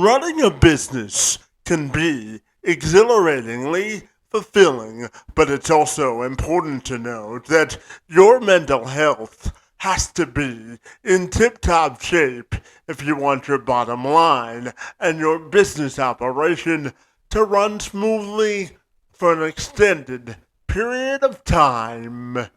Running a business can be exhilaratingly fulfilling, but it's also important to note that your mental health has to be in tip-top shape if you want your bottom line and your business operation to run smoothly for an extended period of time.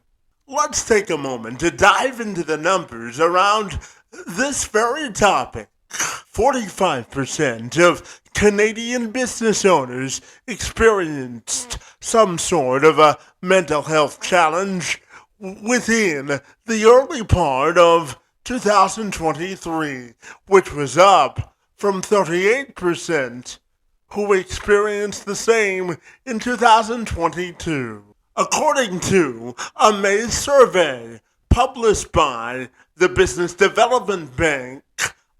Let's take a moment to dive into the numbers around this very topic. 45% of Canadian business owners experienced some sort of a mental health challenge within the early part of 2023, which was up from 38% who experienced the same in 2022. According to a May survey published by the Business Development Bank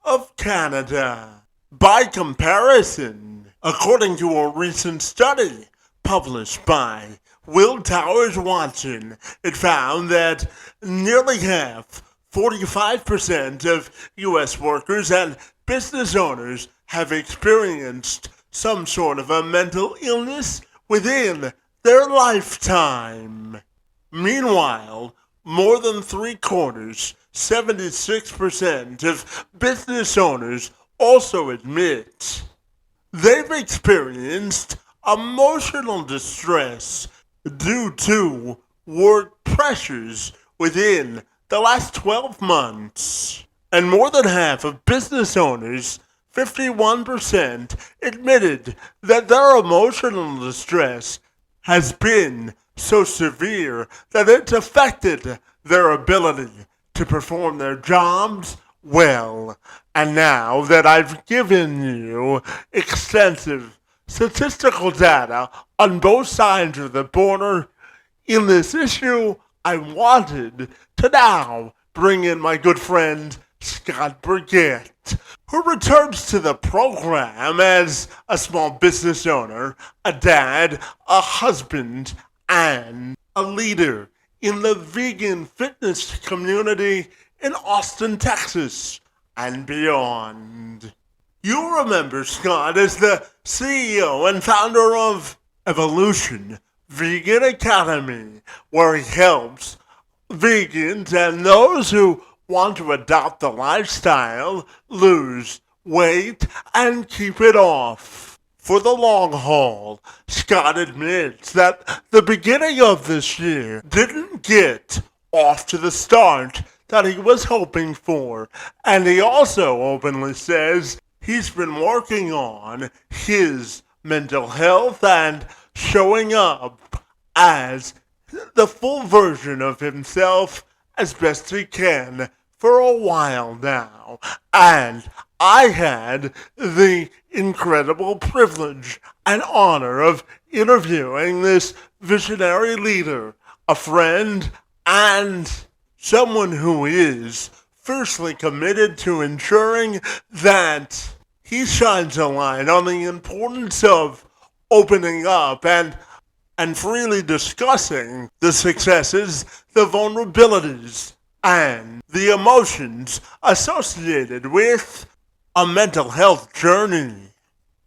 of Canada. By comparison, according to a recent study published by Willis Towers Watson, it found that nearly half, 45% of U.S. workers and business owners have experienced some sort of a mental illness within their lifetime. Meanwhile, more than three-quarters, 76% of business owners also admit they've experienced emotional distress due to work pressures within the last 12 months. And more than half of business owners, 51%, admitted that their emotional distress has been so severe that it's affected their ability to perform their jobs well. And now that I've given you extensive statistical data on both sides of the border in this issue, I wanted to now bring in my good friend Scott Burgett, who returns to the program as a small business owner, a dad, a husband, and a leader in the vegan fitness community in Austin, Texas, and beyond. You remember Scott as the CEO and founder of Evolution Vegan Academy, where he helps vegans and those who want to adopt the lifestyle, lose weight, and keep it off. For the long haul, Scott admits that the beginning of this year didn't get off to the start that he was hoping for, and he also openly says he's been working on his mental health and showing up as the full version of himself as best he can for a while now. And I had the incredible privilege and honor of interviewing this visionary leader, a friend, and someone who is fiercely committed to ensuring that he shines a light on the importance of opening up and freely discussing the successes, the vulnerabilities, and the emotions associated with a mental health journey.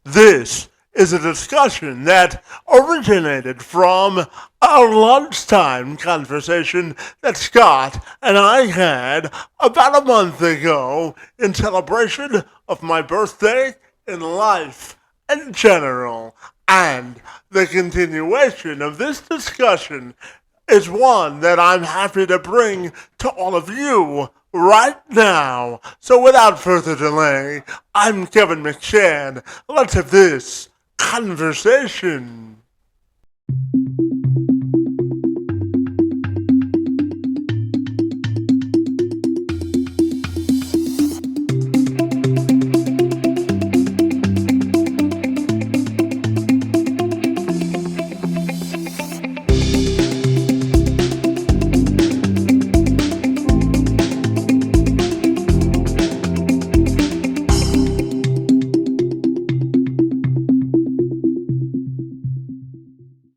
This is a discussion that originated from a lunchtime conversation that Scott and I had about a month ago in celebration of my birthday in life in general. And the continuation of this discussion is one that I'm happy to bring to all of you right now. So without further delay, I'm Kevin McShann. Let's have this conversation.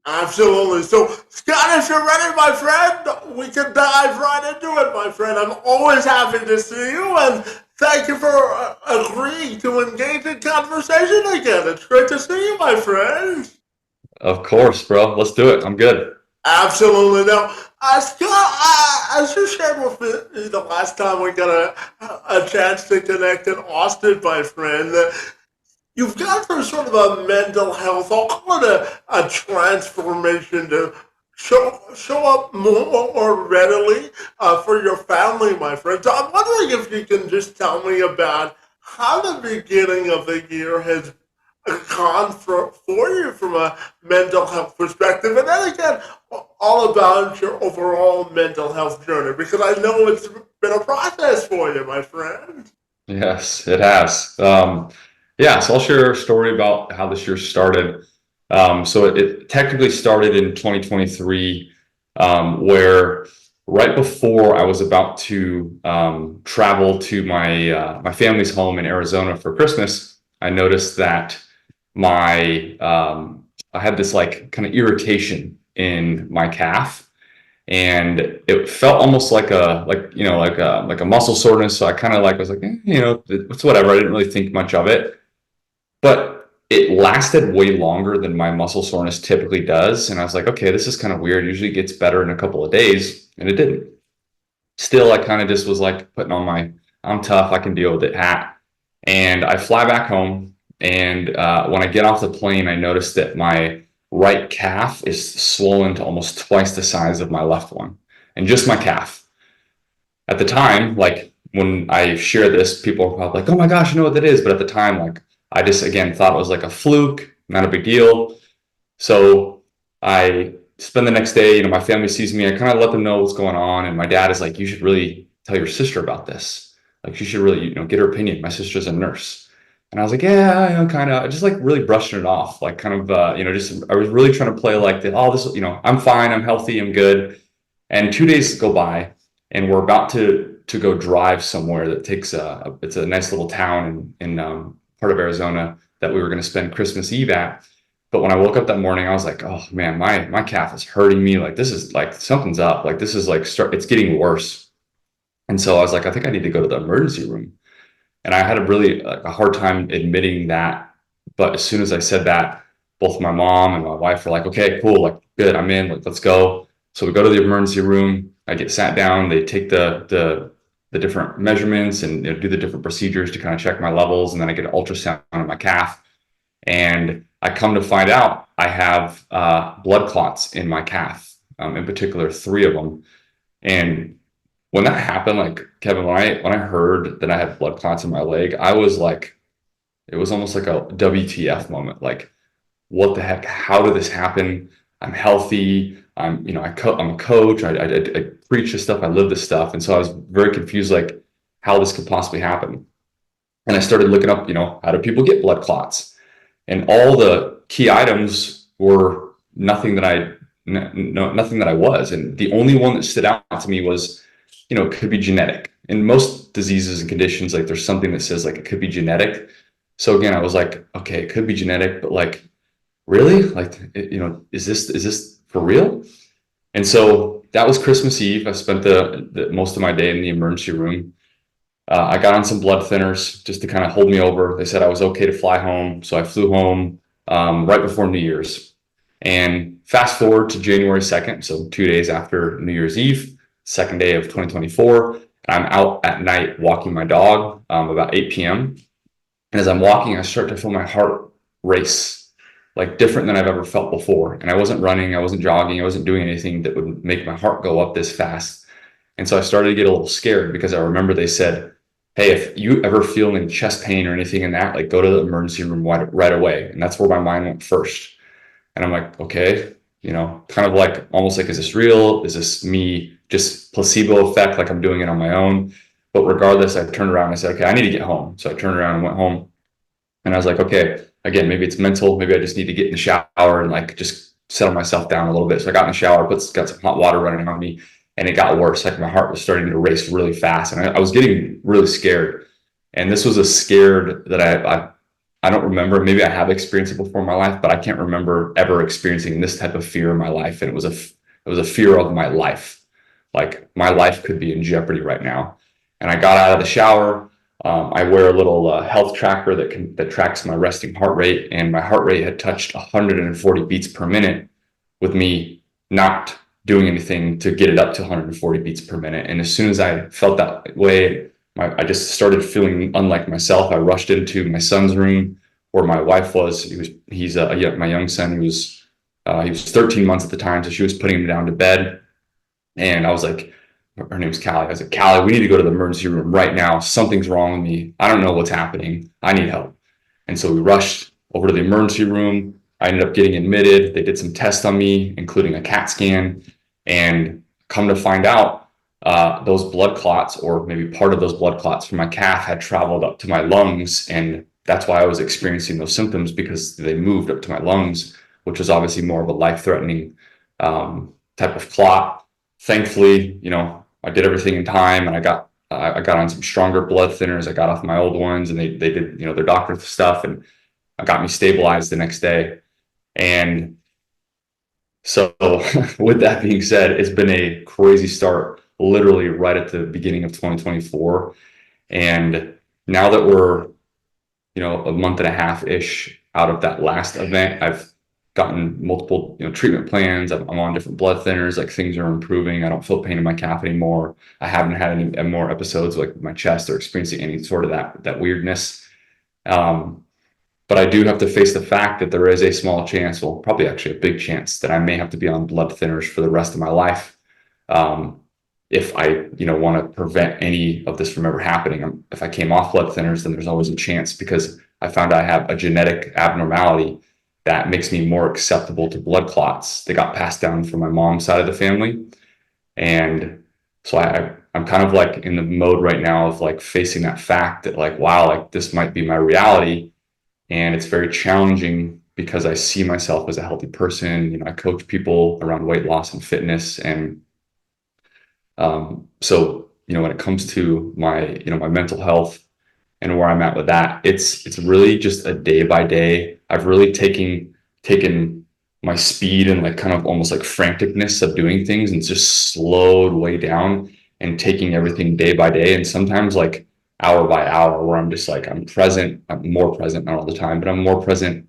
Absolutely. So, Scott, if you're ready, my friend, we can dive right into it, my friend. I'm always happy to see you, and Thank you for agreeing to engage in conversation again. It's great to see you, my friend. Of course, bro. Let's do it. I'm good. Absolutely. Now, Scott, as you shared with me the last time we got a chance to connect in Austin, my friend, you've gone through sort of a mental health, I'll call it a transformation to show up more readily for your family, my friend. So I'm wondering if you can just tell me about how the beginning of the year has gone for you from a mental health perspective, and then again, all about your overall mental health journey, because I know it's been a process for you, my friend. Yes, it has. Yeah, so I'll share a story about how this year started. So it technically started in 2023, where right before I was about to travel to my family's home in Arizona for Christmas, I noticed that my I had this like kind of irritation in my calf, and it felt almost like a muscle soreness. So I kind of like was like, it's whatever. I didn't really think much of it, but it lasted way longer than my muscle soreness typically does. And I was like, okay, this is kind of weird. Usually it gets better in a couple of days, and it didn't. Still, I kind of just was like putting on my "I'm tough, I can deal with it" hat, and I fly back home. And when I get off the plane, I noticed that my right calf is swollen to almost twice the size of my left one, and just my calf. At the time, like when I share this, people are probably like, "Oh my gosh, you know what that is?" But at the time, like I just again thought it was like a fluke, not a big deal. So I spend the next day, my family sees me. I kind of let them know what's going on, and my dad is like, "You should really tell your sister about this. Like, you should really, get her opinion. My sister's a nurse." And I was like, "Yeah, kind of." Just like really brushing it off, like kind of, just I was really trying to play like that. Oh, this, I'm fine. I'm healthy. I'm good. And 2 days go by, and we're about to go drive somewhere that takes it's a nice little town in part of Arizona that we were going to spend Christmas Eve at. But when I woke up that morning, I was like, "Oh man, my calf is hurting me. Like this is like something's up. Like this is like it's getting worse." And so I was like, "I think I need to go to the emergency room." And I had a really a hard time admitting that. But as soon as I said that, both my mom and my wife were like, "Okay, cool, like good, I'm in. Like let's go." So we go to the emergency room. I get sat down. They take the different measurements and do the different procedures to kind of check my levels, and then I get an ultrasound of my calf. And I come to find out I have blood clots in my calf, in particular, three of them. And when that happened, like Kevin, when I heard that I had blood clots in my leg, I was like, it was almost like a WTF moment. Like, what the heck? How did this happen? I'm healthy. I'm a coach. I preach this stuff. I live this stuff. And so I was very confused, like how this could possibly happen. And I started looking up, how do people get blood clots? And all the key items were nothing that nothing that I was. And the only one that stood out to me was, it could be genetic. In most diseases and conditions, like there's something that says like it could be genetic. So again, I was like, okay, it could be genetic, but like, really? Like, is this for real? And so that was Christmas Eve. I spent the most of my day in the emergency room. I got on some blood thinners just to kind of hold me over. They said I was okay to fly home. So I flew home right before New Year's. And fast forward to January 2nd, so 2 days after New Year's Eve, second day of 2024. I'm out at night walking my dog about 8 p.m. And as I'm walking, I start to feel my heart race, like different than I've ever felt before. And I wasn't running, I wasn't jogging, I wasn't doing anything that would make my heart go up this fast. And so I started to get a little scared because I remember they said, "Hey, if you ever feel any chest pain or anything in that, like go to the emergency room right away." And that's where my mind went first. And I'm like, okay, kind of like almost like, is this real? Is this me just placebo effect? Like I'm doing it on my own. But regardless, I turned around and I said, okay, I need to get home. So I turned around and went home. And I was like, okay, again, maybe it's mental. Maybe I just need to get in the shower and like just settle myself down a little bit. So I got in the shower, got some hot water running on me, and it got worse. Like my heart was starting to race really fast, and I was getting really scared. And this was a scared that I don't remember. Maybe I have experienced it before in my life, but I can't remember ever experiencing this type of fear in my life. And it was a fear of my life. Like my life could be in jeopardy right now. And I got out of the shower. I wear a little health tracker that tracks my resting heart rate, and my heart rate had touched 140 beats per minute with me not doing anything to get it up to 140 beats per minute. And as soon as I felt that way, I just started feeling unlike myself. I rushed into my son's room where my wife was. My young son. He was 13 months at the time, so she was putting him down to bed. And I was like, her name's Callie. I was like, Callie, we need to go to the emergency room right now. Something's wrong with me. I don't know what's happening. I need help. And so we rushed over to the emergency room. I ended up getting admitted. They did some tests on me, including a CAT scan. And come to find out, those blood clots, or maybe part of those blood clots from my calf, had traveled up to my lungs. And that's why I was experiencing those symptoms, because they moved up to my lungs, which was obviously more of a life-threatening type of clot. Thankfully, I did everything in time, and I got on some stronger blood thinners. I got off my old ones, and they did their doctor stuff, and got me stabilized the next day. And so with that being said, it's been a crazy start, literally right at the beginning of 2024. And now that we're a month and a half ish out of that last event, I've gotten multiple treatment plans. I'm on different blood thinners. Like, things are improving. I don't feel pain in my calf anymore. I haven't had any more episodes like my chest or experiencing any sort of that weirdness. But I do have to face the fact that there is a small chance, well, probably actually a big chance, that I may have to be on blood thinners for the rest of my life. If I want to prevent any of this from ever happening. If I came off blood thinners, then there's always a chance, because I found I have a genetic abnormality that makes me more acceptable to blood clots. They got passed down from my mom's side of the family. And so I'm kind of like in the mode right now of like facing that fact that, like, wow, like this might be my reality. And it's very challenging, because I see myself as a healthy person. I coach people around weight loss and fitness. And so when it comes to my my mental health and where I'm at with that, it's really just a day by day. I've really taken my speed and like kind of almost like franticness of doing things, and just slowed way down, and taking everything day by day, and sometimes like hour by hour, where I'm just like, I'm present. I'm more present, not all the time, but I'm more present.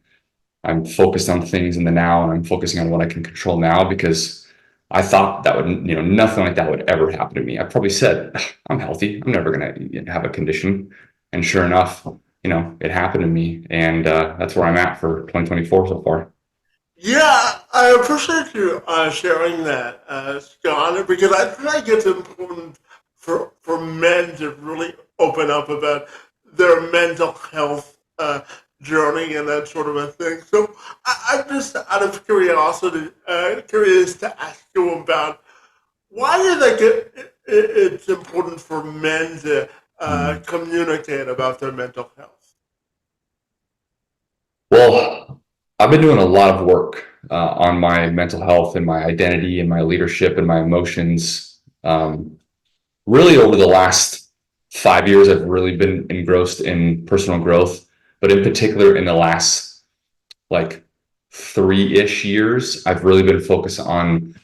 I'm focused on things in the now, and I'm focusing on what I can control now, because I thought that would, nothing like that would ever happen to me. I probably said, I'm healthy. I'm never going to have a condition. And sure enough, it happened to me. And that's where I'm at for 2024 so far. Yeah, I appreciate you sharing that, Scott, because I think it's important for men to really open up about their mental health journey and that sort of a thing. So I'm just out of curiosity, curious to ask you about why do you think it's important for men to communicate about their mental health? Well, I've been doing a lot of work on my mental health and my identity and my leadership and my emotions. Really, over the last 5 years, I've really been engrossed in personal growth, but in particular in the last like 3-ish years, I've really been focused on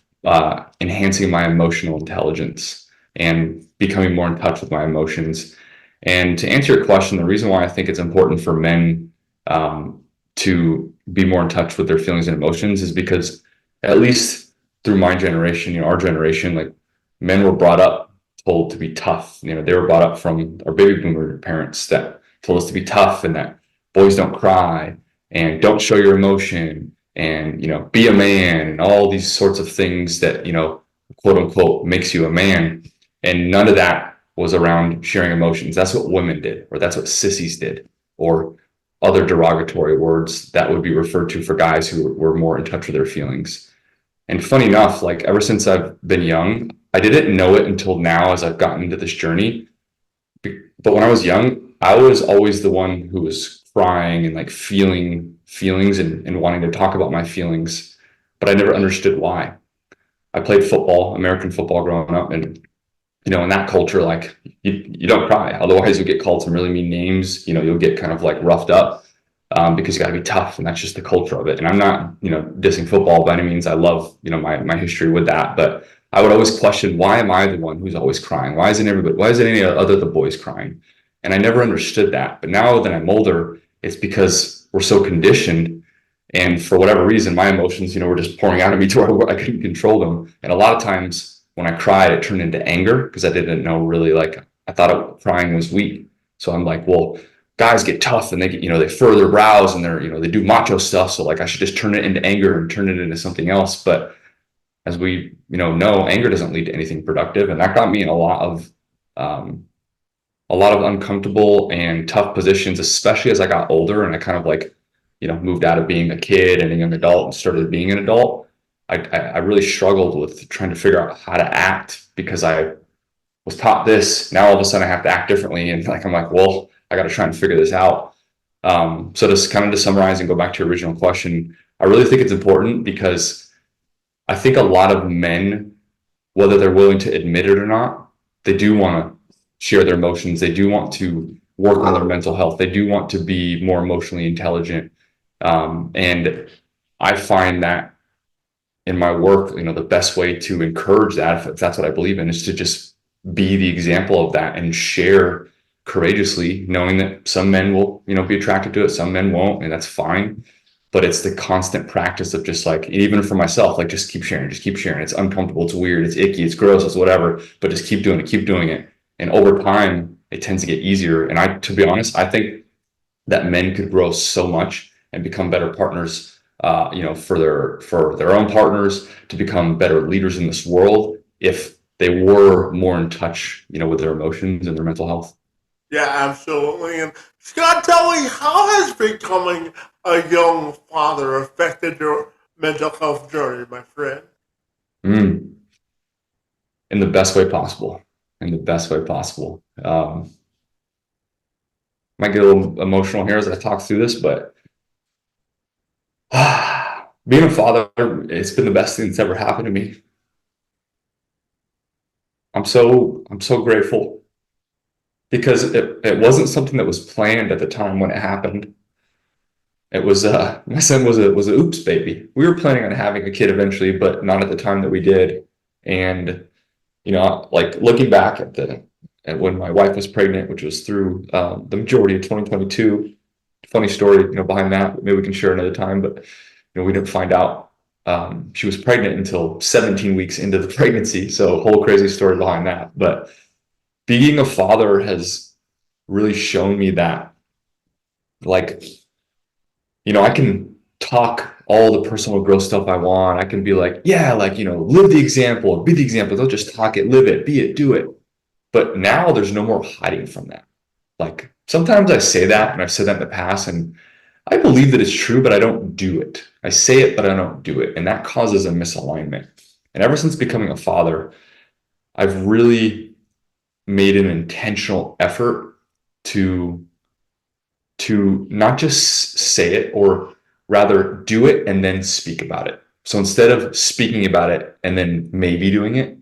enhancing my emotional intelligence and becoming more in touch with my emotions. And to answer your question, the reason why I think it's important for men to be more in touch with their feelings and emotions is because, at least through my generation, our generation, like, men were brought up told to be tough. They were brought up from our baby boomer parents that told us to be tough, and that boys don't cry and don't show your emotion, and be a man, and all these sorts of things that quote unquote makes you a man. And none of that was around sharing emotions. That's what women did, or that's what sissies did, or other derogatory words that would be referred to for guys who were more in touch with their feelings. And funny enough, like, ever since I've been young, I didn't know it until now as I've gotten into this journey. But when I was young, I was always the one who was crying and like feeling feelings and wanting to talk about my feelings, but I never understood why. I played football, American football, growing up, and in that culture, like, you don't cry, otherwise you'll get called some really mean names. You'll get kind of like roughed up because you got to be tough, and that's just the culture of it. And I'm not dissing football by any means. I love my history with that, but I would always question, why am I the one who's always crying? Why isn't any other the boys crying? And I never understood that. But now that I'm older, it's because we're so conditioned. And for whatever reason, my emotions, were just pouring out of me to where I couldn't control them. And a lot of times when I cried, it turned into anger because I didn't know really, I thought crying was weak. So I'm like, well, guys get tough and they get, they furrow their brows and they do macho stuff. So I should just turn it into anger and turn it into something else. But as we, know anger doesn't lead to anything productive. And that got me in a lot of uncomfortable and tough positions, especially as I got older and I kind of moved out of being a kid and a young adult and started being an adult. I really struggled with trying to figure out how to act because I was taught this. Now all of a sudden I have to act differently. And I'm like, well, I got to try and figure this out. So to summarize and go back to your original question, I really think it's important because I think a lot of men, whether they're willing to admit it or not, they do want to share their emotions. They do want to work on their mental health. They do want to be more emotionally intelligent. And I find that in my work, the best way to encourage that, if that's what I believe in, is to just be the example of that and share courageously, knowing that some men will, be attracted to it, some men won't, and that's fine. But it's the constant practice of just even for myself, just keep sharing. It's uncomfortable, it's weird, it's icky, it's gross, it's whatever, but just keep doing it. And over time, it tends to get easier. And to be honest, I think that men could grow so much and become better partners, for their own partners, to become better leaders in this world if they were more in touch, with their emotions and their mental health. Yeah, absolutely. And Scott, tell me, how has becoming a young father affected your mental health journey, my friend? In the best way possible. Might get a little emotional here as I talk through this, but being a father, it's been the best thing that's ever happened to me. I'm so grateful because it wasn't something that was planned at the time when it happened. It was my son was a oops baby. We were planning on having a kid eventually, but not at the time that we did. And looking back at when my wife was pregnant, which was through the majority of 2022. Funny story, behind that. Maybe we can share another time, but we didn't find out she was pregnant until 17 weeks into the pregnancy. So a whole crazy story behind that. But being a father has really shown me that, I can talk all the personal growth stuff I want. I can be live the example or be the example. Don't just talk it, live it, be it, do it. But now there's no more hiding from that. Sometimes I say that, and I've said that in the past, and I believe that it's true, but I don't do it. I say it, but I don't do it. And that causes a misalignment. And ever since becoming a father, I've really made an intentional effort to not just say it, or rather do it and then speak about it. So instead of speaking about it and then maybe doing it,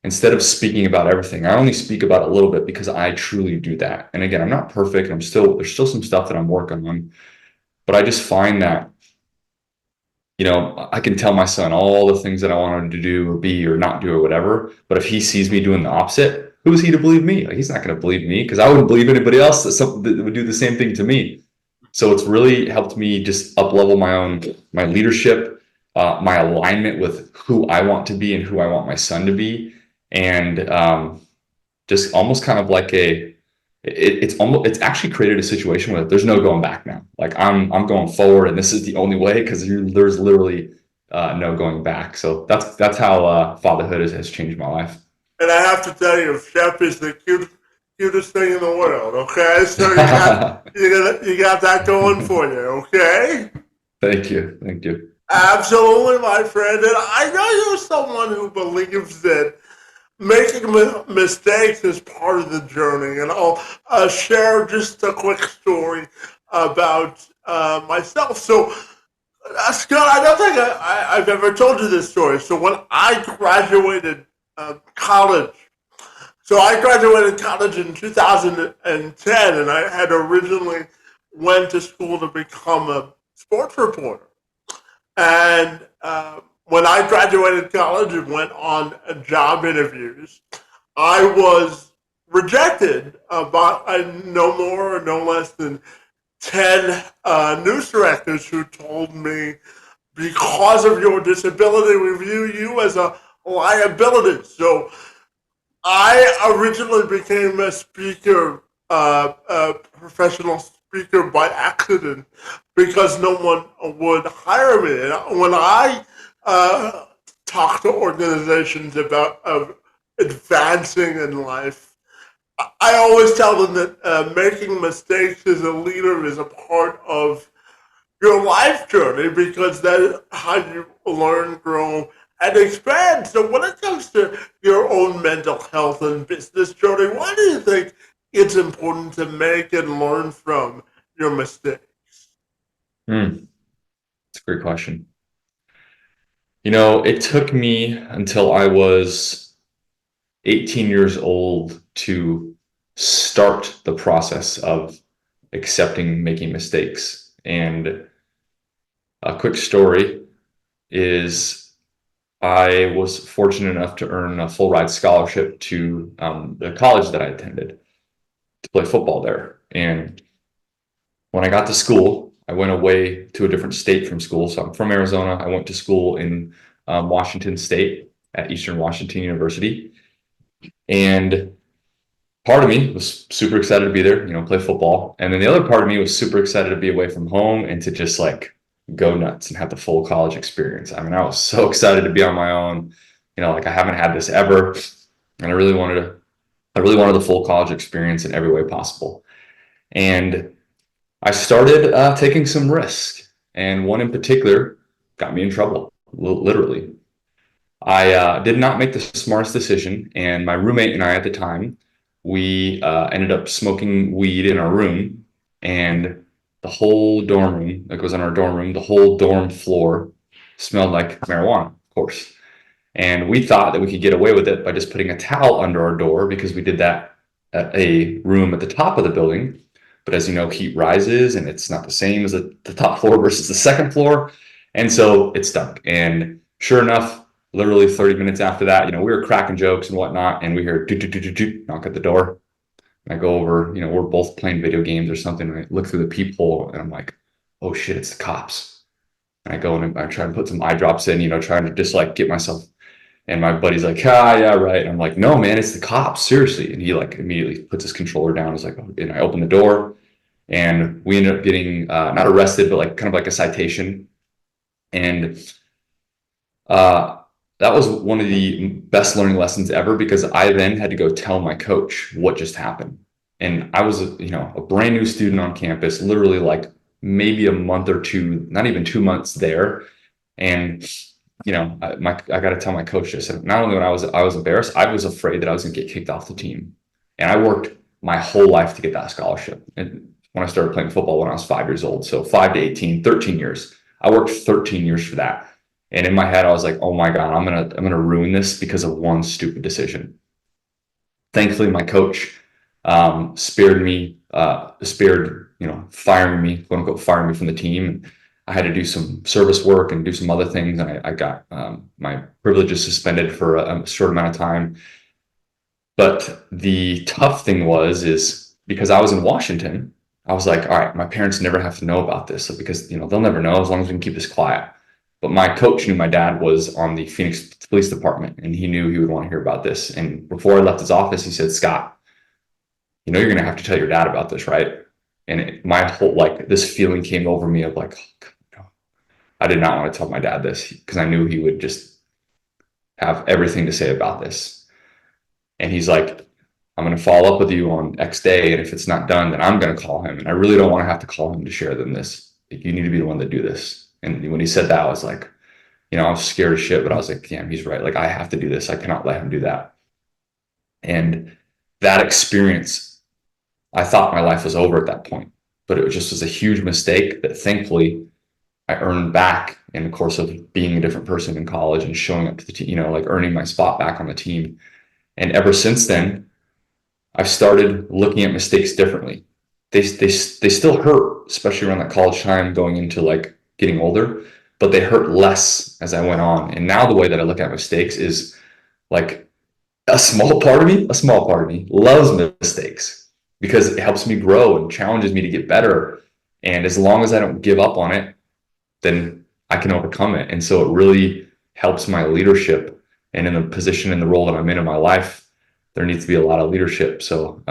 instead of speaking about everything, I only speak about a little bit because I truly do that. And again, I'm not perfect. There's still some stuff that I'm working on, but I just find that, I can tell my son all the things that I want him to do or be or not do or whatever. But if he sees me doing the opposite, who is he to believe me? He's not going to believe me because I wouldn't believe anybody else that would do the same thing to me. So it's really helped me just up-level my leadership, my alignment with who I want to be and who I want my son to be. And just almost kind of it's actually created a situation where there's no going back now. I'm going forward, and this is the only way because there's literally no going back. So that's how fatherhood has changed my life. And I have to tell you, Chef is the cutest thing in the world. Okay, so you got that going for you. Okay. Thank you. Absolutely, my friend. And I know you're someone who believes that making mistakes is part of the journey. And I'll share just a quick story about myself. So, Scott, I don't think I've ever told you this story. So when I graduated college, I graduated college in 2010, and I had originally went to school to become a sports reporter. And when I graduated college and went on job interviews, I was rejected by no more or no less than 10 news directors who told me, because of your disability, we view you as a liability. So I originally became a speaker, a professional speaker by accident because no one would hire me. And when I uh, talk to organizations about advancing in life, I always tell them that making mistakes as a leader is a part of your life journey because that's how you learn, grow, and expand. So when it comes to your own mental health and business journey, why do you think it's important to make and learn from your mistakes? That's a great question. You know, it took me until I was 18 years old to start the process of accepting making mistakes. And a quick story is I was fortunate enough to earn a full ride scholarship to the college that I attended to play football there. And when I got to school, I went away to a different state from school. So I'm from Arizona. I went to school in Washington State at Eastern Washington University. And part of me was super excited to be there, play football. And then the other part of me was super excited to be away from home and to just like go nuts and have the full college experience. I mean, I was so excited to be on my own, like I haven't had this ever. And I really wanted the full college experience in every way possible. And I started taking some risks. And one in particular got me in trouble, literally. I did not make the smartest decision. And my roommate and I at the time, we ended up smoking weed in our room, and the whole dorm room, like it was in our dorm room, the whole dorm floor smelled like marijuana, of course. And we thought that we could get away with it by just putting a towel under our door because we did that at a room at the top of the building. But as you know, heat rises and it's not the same as the top floor versus the second floor. And so it stuck. And sure enough, literally 30 minutes after that, we were cracking jokes and whatnot, and we hear do, do, do, do, do, knock at the door. And I go over, we're both playing video games or something. And I look through the peephole and I'm like, oh shit, it's the cops. And I go and I try and put some eye drops in, trying to just like get myself. And my buddy's like, yeah, right. And I'm like, no, man, it's the cops, seriously. And he like immediately puts his controller down. He's like, and I open the door, and we ended up getting not arrested, but like kind of like a citation. And that was one of the best learning lessons ever, because I then had to go tell my coach what just happened. And I was, a brand new student on campus, literally like maybe a month or two, not even 2 months there. And I got to tell my coach this. And not only when I was embarrassed, I was afraid that I was going to get kicked off the team. And I worked my whole life to get that scholarship. And when I started playing football when I was 5 years old, so 5 to 18, 13 years, I worked 13 years for that. And in my head, I was like, oh my God, I'm gonna ruin this because of one stupid decision. Thankfully, my coach spared firing me, quote unquote, firing me from the team. I had to do some service work and do some other things, and I got my privileges suspended for a short amount of time. But the tough thing is because I was in Washington, I was like, all right, my parents never have to know about this, because they'll never know as long as we can keep this quiet. But my coach knew my dad was on the Phoenix Police Department, and he knew he would want to hear about this. And before I left his office, he said, Scott, you're going to have to tell your dad about this, right? And my whole, this feeling came over me of like, oh, I did not want to tell my dad this, because I knew he would just have everything to say about this. And he's like, I'm going to follow up with you on X day, and if it's not done, then I'm going to call him. And I really don't want to have to call him to share them this. You need to be the one to do this. And when he said that, I was like, I was scared as shit, but I was like, damn, he's right. Like, I have to do this. I cannot let him do that. And that experience, I thought my life was over at that point, but it was a huge mistake that thankfully I earned back in the course of being a different person in college and showing up to the team, like earning my spot back on the team. And ever since then, I've started looking at mistakes differently. They still hurt, especially around that college time, going into like getting older, but they hurt less as I went on. And now the way that I look at mistakes is like, a small part of me loves mistakes because it helps me grow and challenges me to get better. And as long as I don't give up on it, then I can overcome it. And so it really helps my leadership. And in the position and the role that I'm in my life, there needs to be a lot of leadership. So,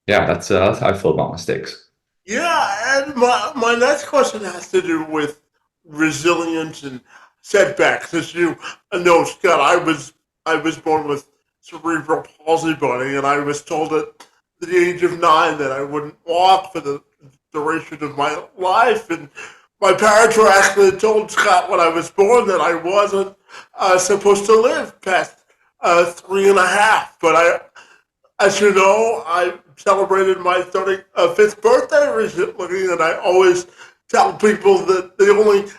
yeah, that's how I feel about mistakes. Yeah, and my next question has to do with resilience and setbacks. As you know, Scott, I was born with cerebral palsy, buddy, and I was told at the age of 9 that I wouldn't walk for the duration of my life. And my parents were actually told Scott when I was born that I wasn't supposed to live past 3.5. But as you know, I celebrated my 35th birthday recently, and I always tell people that the only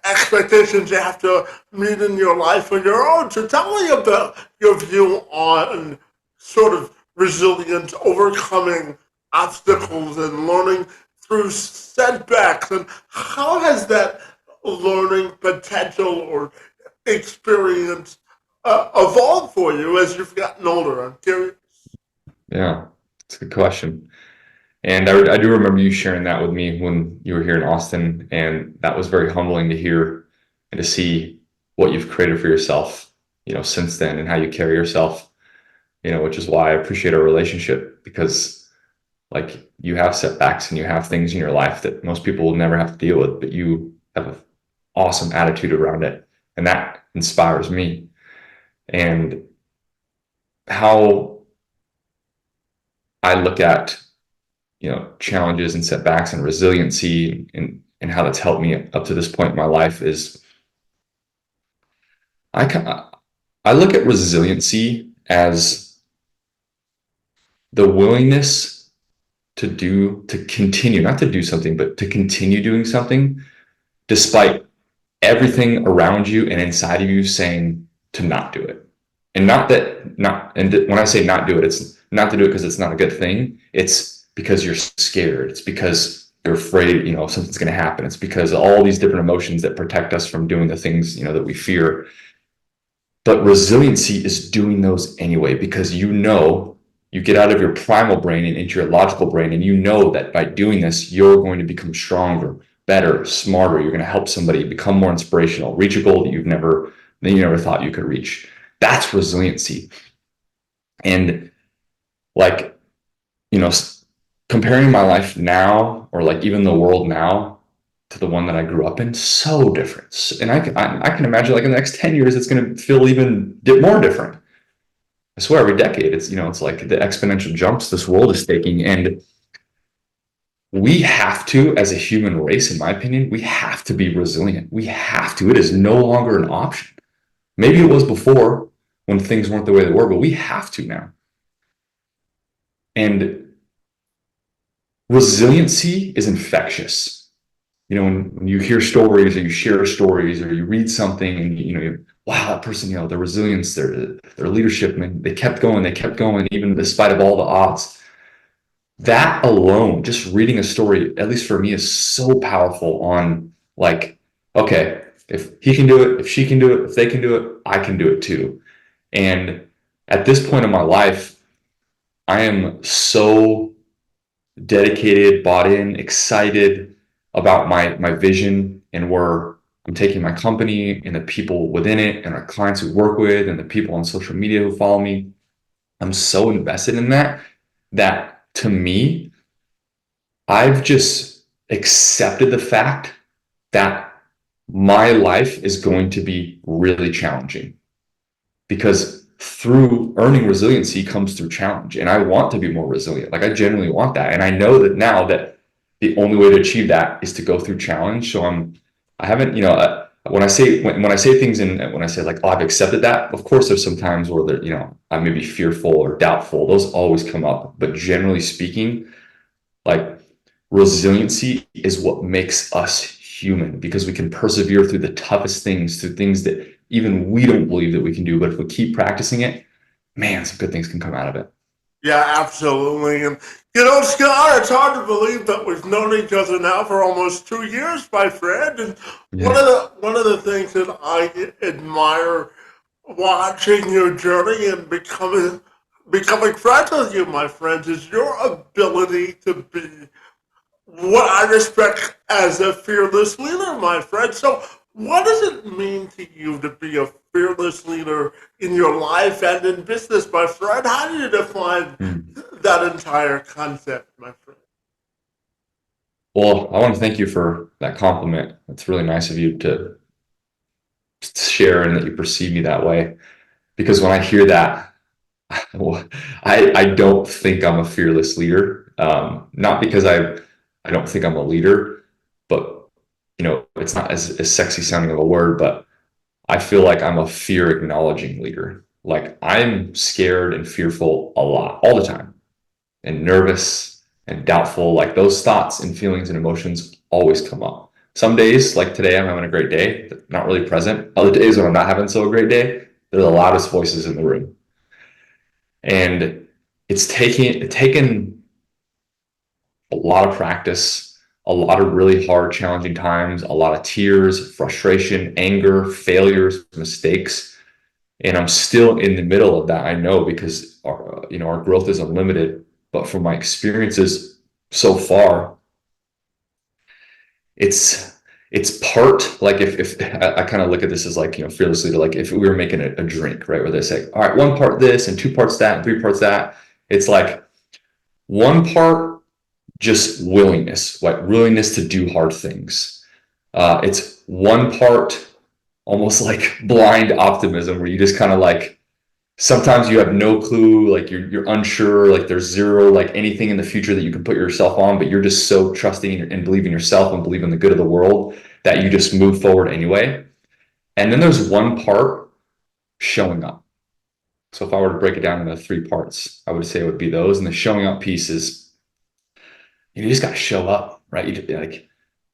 expectations you have to meet in your life are your own. So tell me about your view on sort of resilience, overcoming obstacles, and learning through setbacks, and how has that learning potential or experience evolved for you as you've gotten older? I'm curious. Yeah, it's a good question. And I do remember you sharing that with me when you were here in Austin, and that was very humbling to hear and to see what you've created for yourself, since then, and how you carry yourself, which is why I appreciate our relationship, because like you have setbacks and you have things in your life that most people will never have to deal with, but you have an awesome attitude around it, and that inspires me. And how I look at challenges and setbacks and resiliency and how that's helped me up to this point in my life is I look at resiliency as the willingness to continue, not to do something, but to continue doing something despite everything around you and inside of you saying to not do it. And when I say not do it, it's not to do it because it's not a good thing. It's because you're scared. It's because you're afraid, something's going to happen. It's because of all these different emotions that protect us from doing the things, that we fear. But resiliency is doing those anyway, because you get out of your primal brain and into your logical brain, and you know that by doing this, you're going to become stronger, better, smarter. You're going to help somebody become more inspirational, reach a goal that you never thought you could reach. That's resiliency. And like, comparing my life now, or like even the world now, to the one that I grew up in, so different. And I can imagine like in the next 10 years, it's going to feel even more different. I swear every decade, it's like the exponential jumps this world is taking. And we have to, as a human race, in my opinion, we have to be resilient. We have to. It is no longer an option. Maybe it was before when things weren't the way they were, but we have to now. And resiliency is infectious. When you hear stories or you share stories or you read something and wow, that person, their resilience, their leadership, man, they kept going, even despite of all the odds. That alone, just reading a story, at least for me, is so powerful on like, okay, if he can do it, if she can do it, if they can do it, I can do it too. And at this point in my life, I am so dedicated, bought in, excited about my vision and where I'm taking my company and the people within it and our clients we work with and the people on social media who follow me. I'm so invested in that to me, I've just accepted the fact that my life is going to be really challenging, because through earning resiliency comes through challenge. And I want to be more resilient. Like I genuinely want that. And I know that now that the only way to achieve that is to go through challenge. So I haven't, when I say things and when I say like, oh, I've accepted that, of course, there's some times where I may be fearful or doubtful. Those always come up. But generally speaking, like resiliency is what makes us human, because we can persevere through the toughest things, through things that even we don't believe that we can do. But if we keep practicing it, man, some good things can come out of it. Yeah, absolutely. And Scott, it's hard to believe that we've known each other now for almost 2 years, my friend. And Yeah. one of the things that I admire watching your journey and becoming friends with you, my friends, is your ability to be what I respect as a fearless leader, my friend. So, what does it mean to you to be a fearless leader in your life and in business, my friend? How do you define Mm. that entire concept, my friend? Well, I want to thank you for that compliment. It's really nice of you to share and that you perceive me that way. Because when I hear that, well, I don't think I'm a fearless leader. Not because I don't think I'm a leader, but it's not as sexy sounding of a word, but I feel like I'm a fear acknowledging leader. Like I'm scared and fearful a lot, all the time, and nervous and doubtful. Like those thoughts and feelings and emotions always come up. Some days, like today, I'm having a great day, not really present. Other days when I'm not having so a great day, they're the loudest voices in the room. And it's taken a lot of practice, a lot of really hard, challenging times, a lot of tears, frustration, anger, failures, mistakes. And I'm still in the middle of that. I know because our growth is unlimited. But from my experiences so far, it's it's part like if I kind of look at this as like fearless leader, like if we were making a drink, right, where they say, all right, one part this and two parts that and three parts that. It's like one part just willingness, like willingness to do hard things. It's one part almost like blind optimism where you just kind of like sometimes you have no clue, like you're unsure, like there's zero like anything in the future that you can put yourself on, but you're just so trusting and believe in yourself and believe in the good of the world that you just move forward anyway. And then there's one part, showing up. So if I were to break it down into three parts, I would say it would be those. And the showing up piece is you just got to show up, right? Like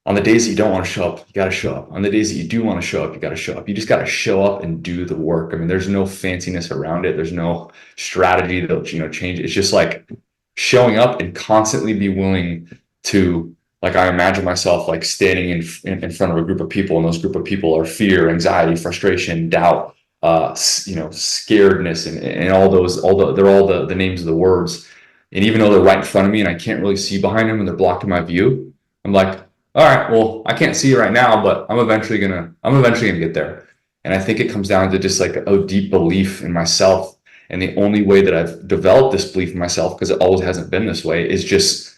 on the days that you don't want to show up, you got to show up. On the days that you do want to show up, you got to show up. You just got to show up and do the work. I mean, there's no fanciness around it. There's no strategy that'll change. It's just like showing up and constantly be willing to, like, I imagine myself like standing in front of a group of people, and those group of people are fear, anxiety, frustration, doubt, scaredness, and they're all the names of the words. And even though they're right in front of me and I can't really see behind them and they're blocking my view, I'm like, all right, well, I can't see it right now, but I'm eventually gonna get there. And I think it comes down to just like a deep belief in myself. And the only way that I've developed this belief in myself, because it always hasn't been this way, is just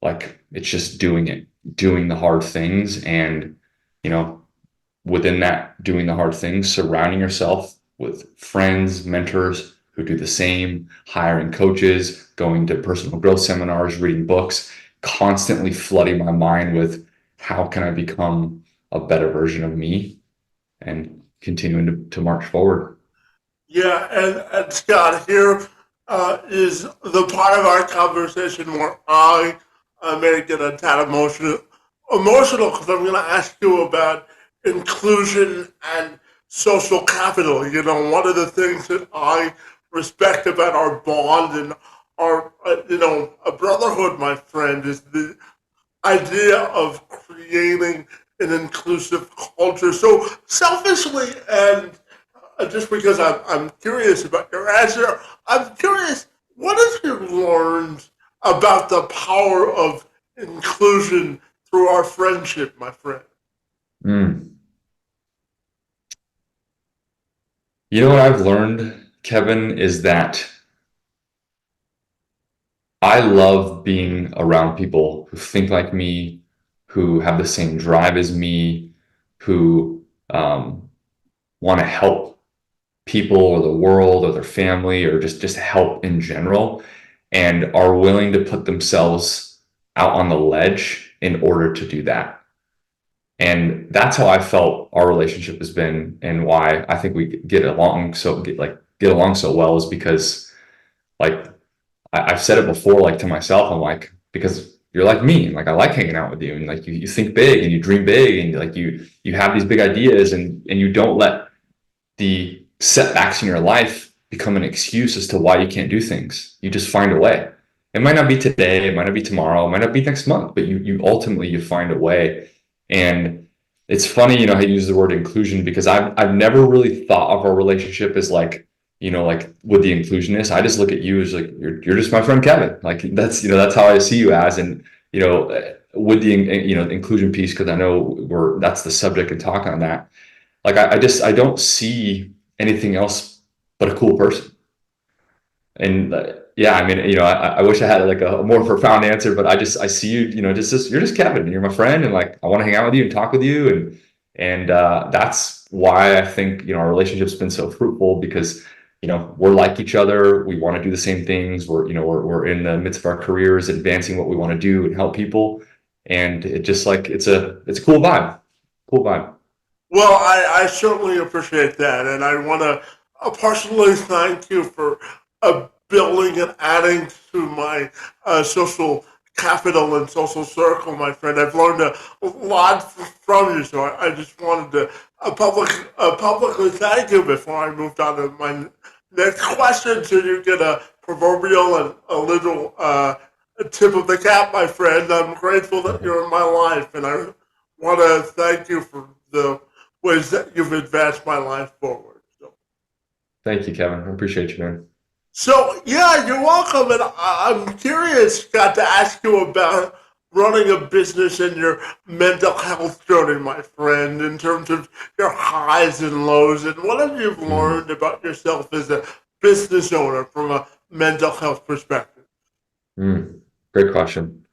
like it's just doing the hard things. And you know, within that doing the hard things, surrounding yourself with friends, mentors who do the same, hiring coaches, going to personal growth seminars, reading books, constantly flooding my mind with how can I become a better version of me and continuing to march forward. Yeah, and Scott, here is the part of our conversation where I may get a tad emotional because I'm going to ask you about inclusion and social capital. You know, one of the things that I respect about our bond and our, a brotherhood, my friend, is the idea of creating an inclusive culture. So selfishly and just because I'm curious about your answer, I'm curious, what have you learned about the power of inclusion through our friendship, my friend? Mm. You know what I've learned, Kevin, is that I love being around people who think like me, who have the same drive as me, who want to help people or the world or their family or just help in general, and are willing to put themselves out on the ledge in order to do that. And that's how I felt our relationship has been, and why I think we get along so well is because like I've said it before, like to myself, I'm like, because you're like me, and like I like hanging out with you, and like you think big and you dream big, and like you have these big ideas, and you don't let the setbacks in your life become an excuse as to why you can't do things. You just find a way. It might not be today, it might not be tomorrow, it might not be next month, but you ultimately you find a way. And it's funny, how you use the word inclusion, because I've never really thought of our relationship as like, like with the inclusionist. I just look at you as like, you're just my friend Kevin. Like that's how I see you as. And, with the, inclusion piece, because I know that's the subject and talk on that. Like, I don't see anything else but a cool person. And yeah, I mean, I wish I had like a more profound answer, but I see you, you're just Kevin, and you're my friend, and like I want to hang out with you and talk with you, and that's why I think our relationship's been so fruitful, because we're like each other. We want to do the same things. We're in the midst of our careers, advancing what we want to do and help people, and it just like it's a cool vibe, cool vibe. Well, I certainly appreciate that, and I want to personally thank you for building and adding to my social capital and social circle, my friend. I've learned a lot from you, so I just wanted to publicly thank you before I moved on to my next question, so you get a proverbial and a little tip of the cap, my friend. I'm grateful that you're in my life, and I want to thank you for the ways that you've advanced my life forward. Thank you, Kevin. I appreciate you, man. So yeah, you're welcome. And I'm curious, got to ask you about running a business and your mental health journey, my friend, in terms of your highs and lows, and what have you Mm, learned about yourself as a business owner from a mental health perspective? Great question.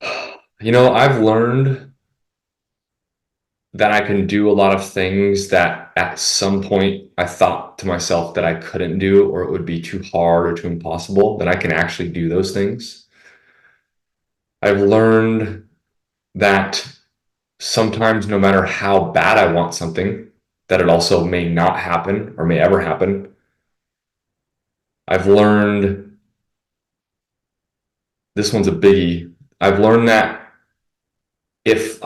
I've learned that I can do a lot of things that at some point I thought to myself that I couldn't do, or it would be too hard or too impossible, that I can actually do those things. I've learned that sometimes, no matter how bad I want something, that it also may not happen or may ever happen. I've learned, this one's a biggie. I've learned that if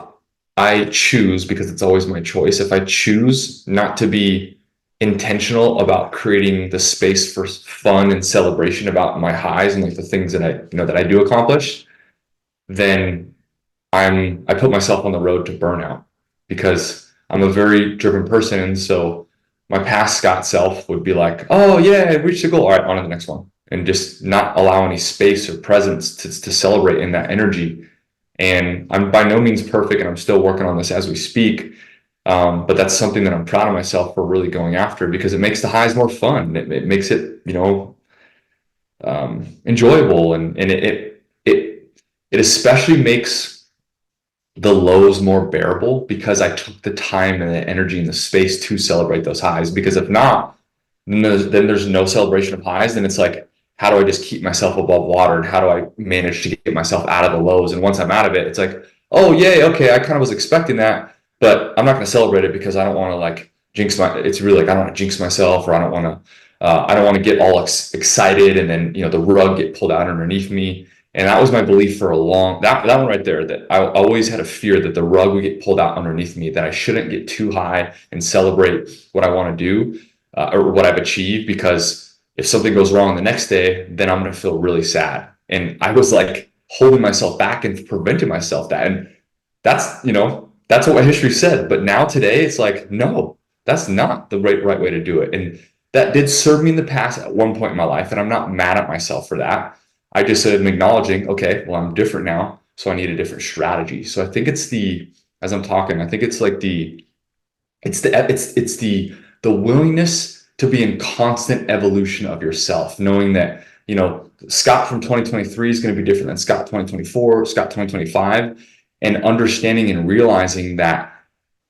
I choose, because it's always my choice, if I choose not to be intentional about creating the space for fun and celebration about my highs and like the things that I do accomplish, then I put myself on the road to burnout, because I'm a very driven person. And so my past Scott self would be like, oh yeah, I reached the goal. All right, on to the next one. And just not allow any space or presence to celebrate in that energy. And I'm by no means perfect, and I'm still working on this as we speak. But that's something that I'm proud of myself for really going after, because it makes the highs more fun. It makes it, enjoyable, and it especially makes the lows more bearable, because I took the time and the energy and the space to celebrate those highs. Because if not, then there's no celebration of highs. Then it's like, how do I just keep myself above water, and how do I manage to get myself out of the lows? And once I'm out of it, it's like, oh yay, okay, I kind of was expecting that, but I'm not going to celebrate it, because I don't want to like jinx it's really like, I don't want to jinx myself, or I don't want to get all excited, and then the rug get pulled out underneath me. And that was my belief for that one right there, that I always had a fear that the rug would get pulled out underneath me, that I shouldn't get too high and celebrate what I want to do, or what I've achieved, because if something goes wrong the next day, then I'm going to feel really sad. And I was like holding myself back and preventing myself that. And that's what my history said. But now today, it's like, no, that's not the right way to do it. And that did serve me in the past at one point in my life. And I'm not mad at myself for that. I just am acknowledging, okay, well, I'm different now, so I need a different strategy. So I think as I'm talking, I think it's like the willingness to be in constant evolution of yourself, knowing that, Scott from 2023 is going to be different than Scott 2024, Scott 2025, and understanding and realizing that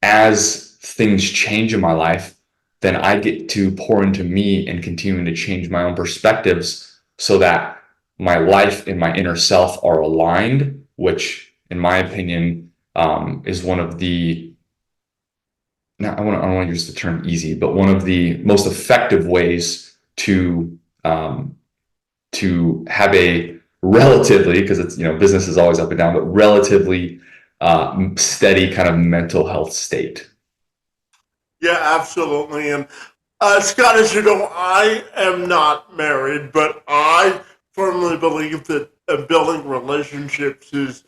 as things change in my life, then I get to pour into me and continuing to change my own perspectives, so that my life and my inner self are aligned, which, in my opinion, is one of the, now I don't want to use the term easy, but one of the most effective ways to have a relatively, because it's, business is always up and down, but relatively steady kind of mental health state. Yeah, absolutely. And Scott, as you know, I am not married, but I firmly believe that building relationships is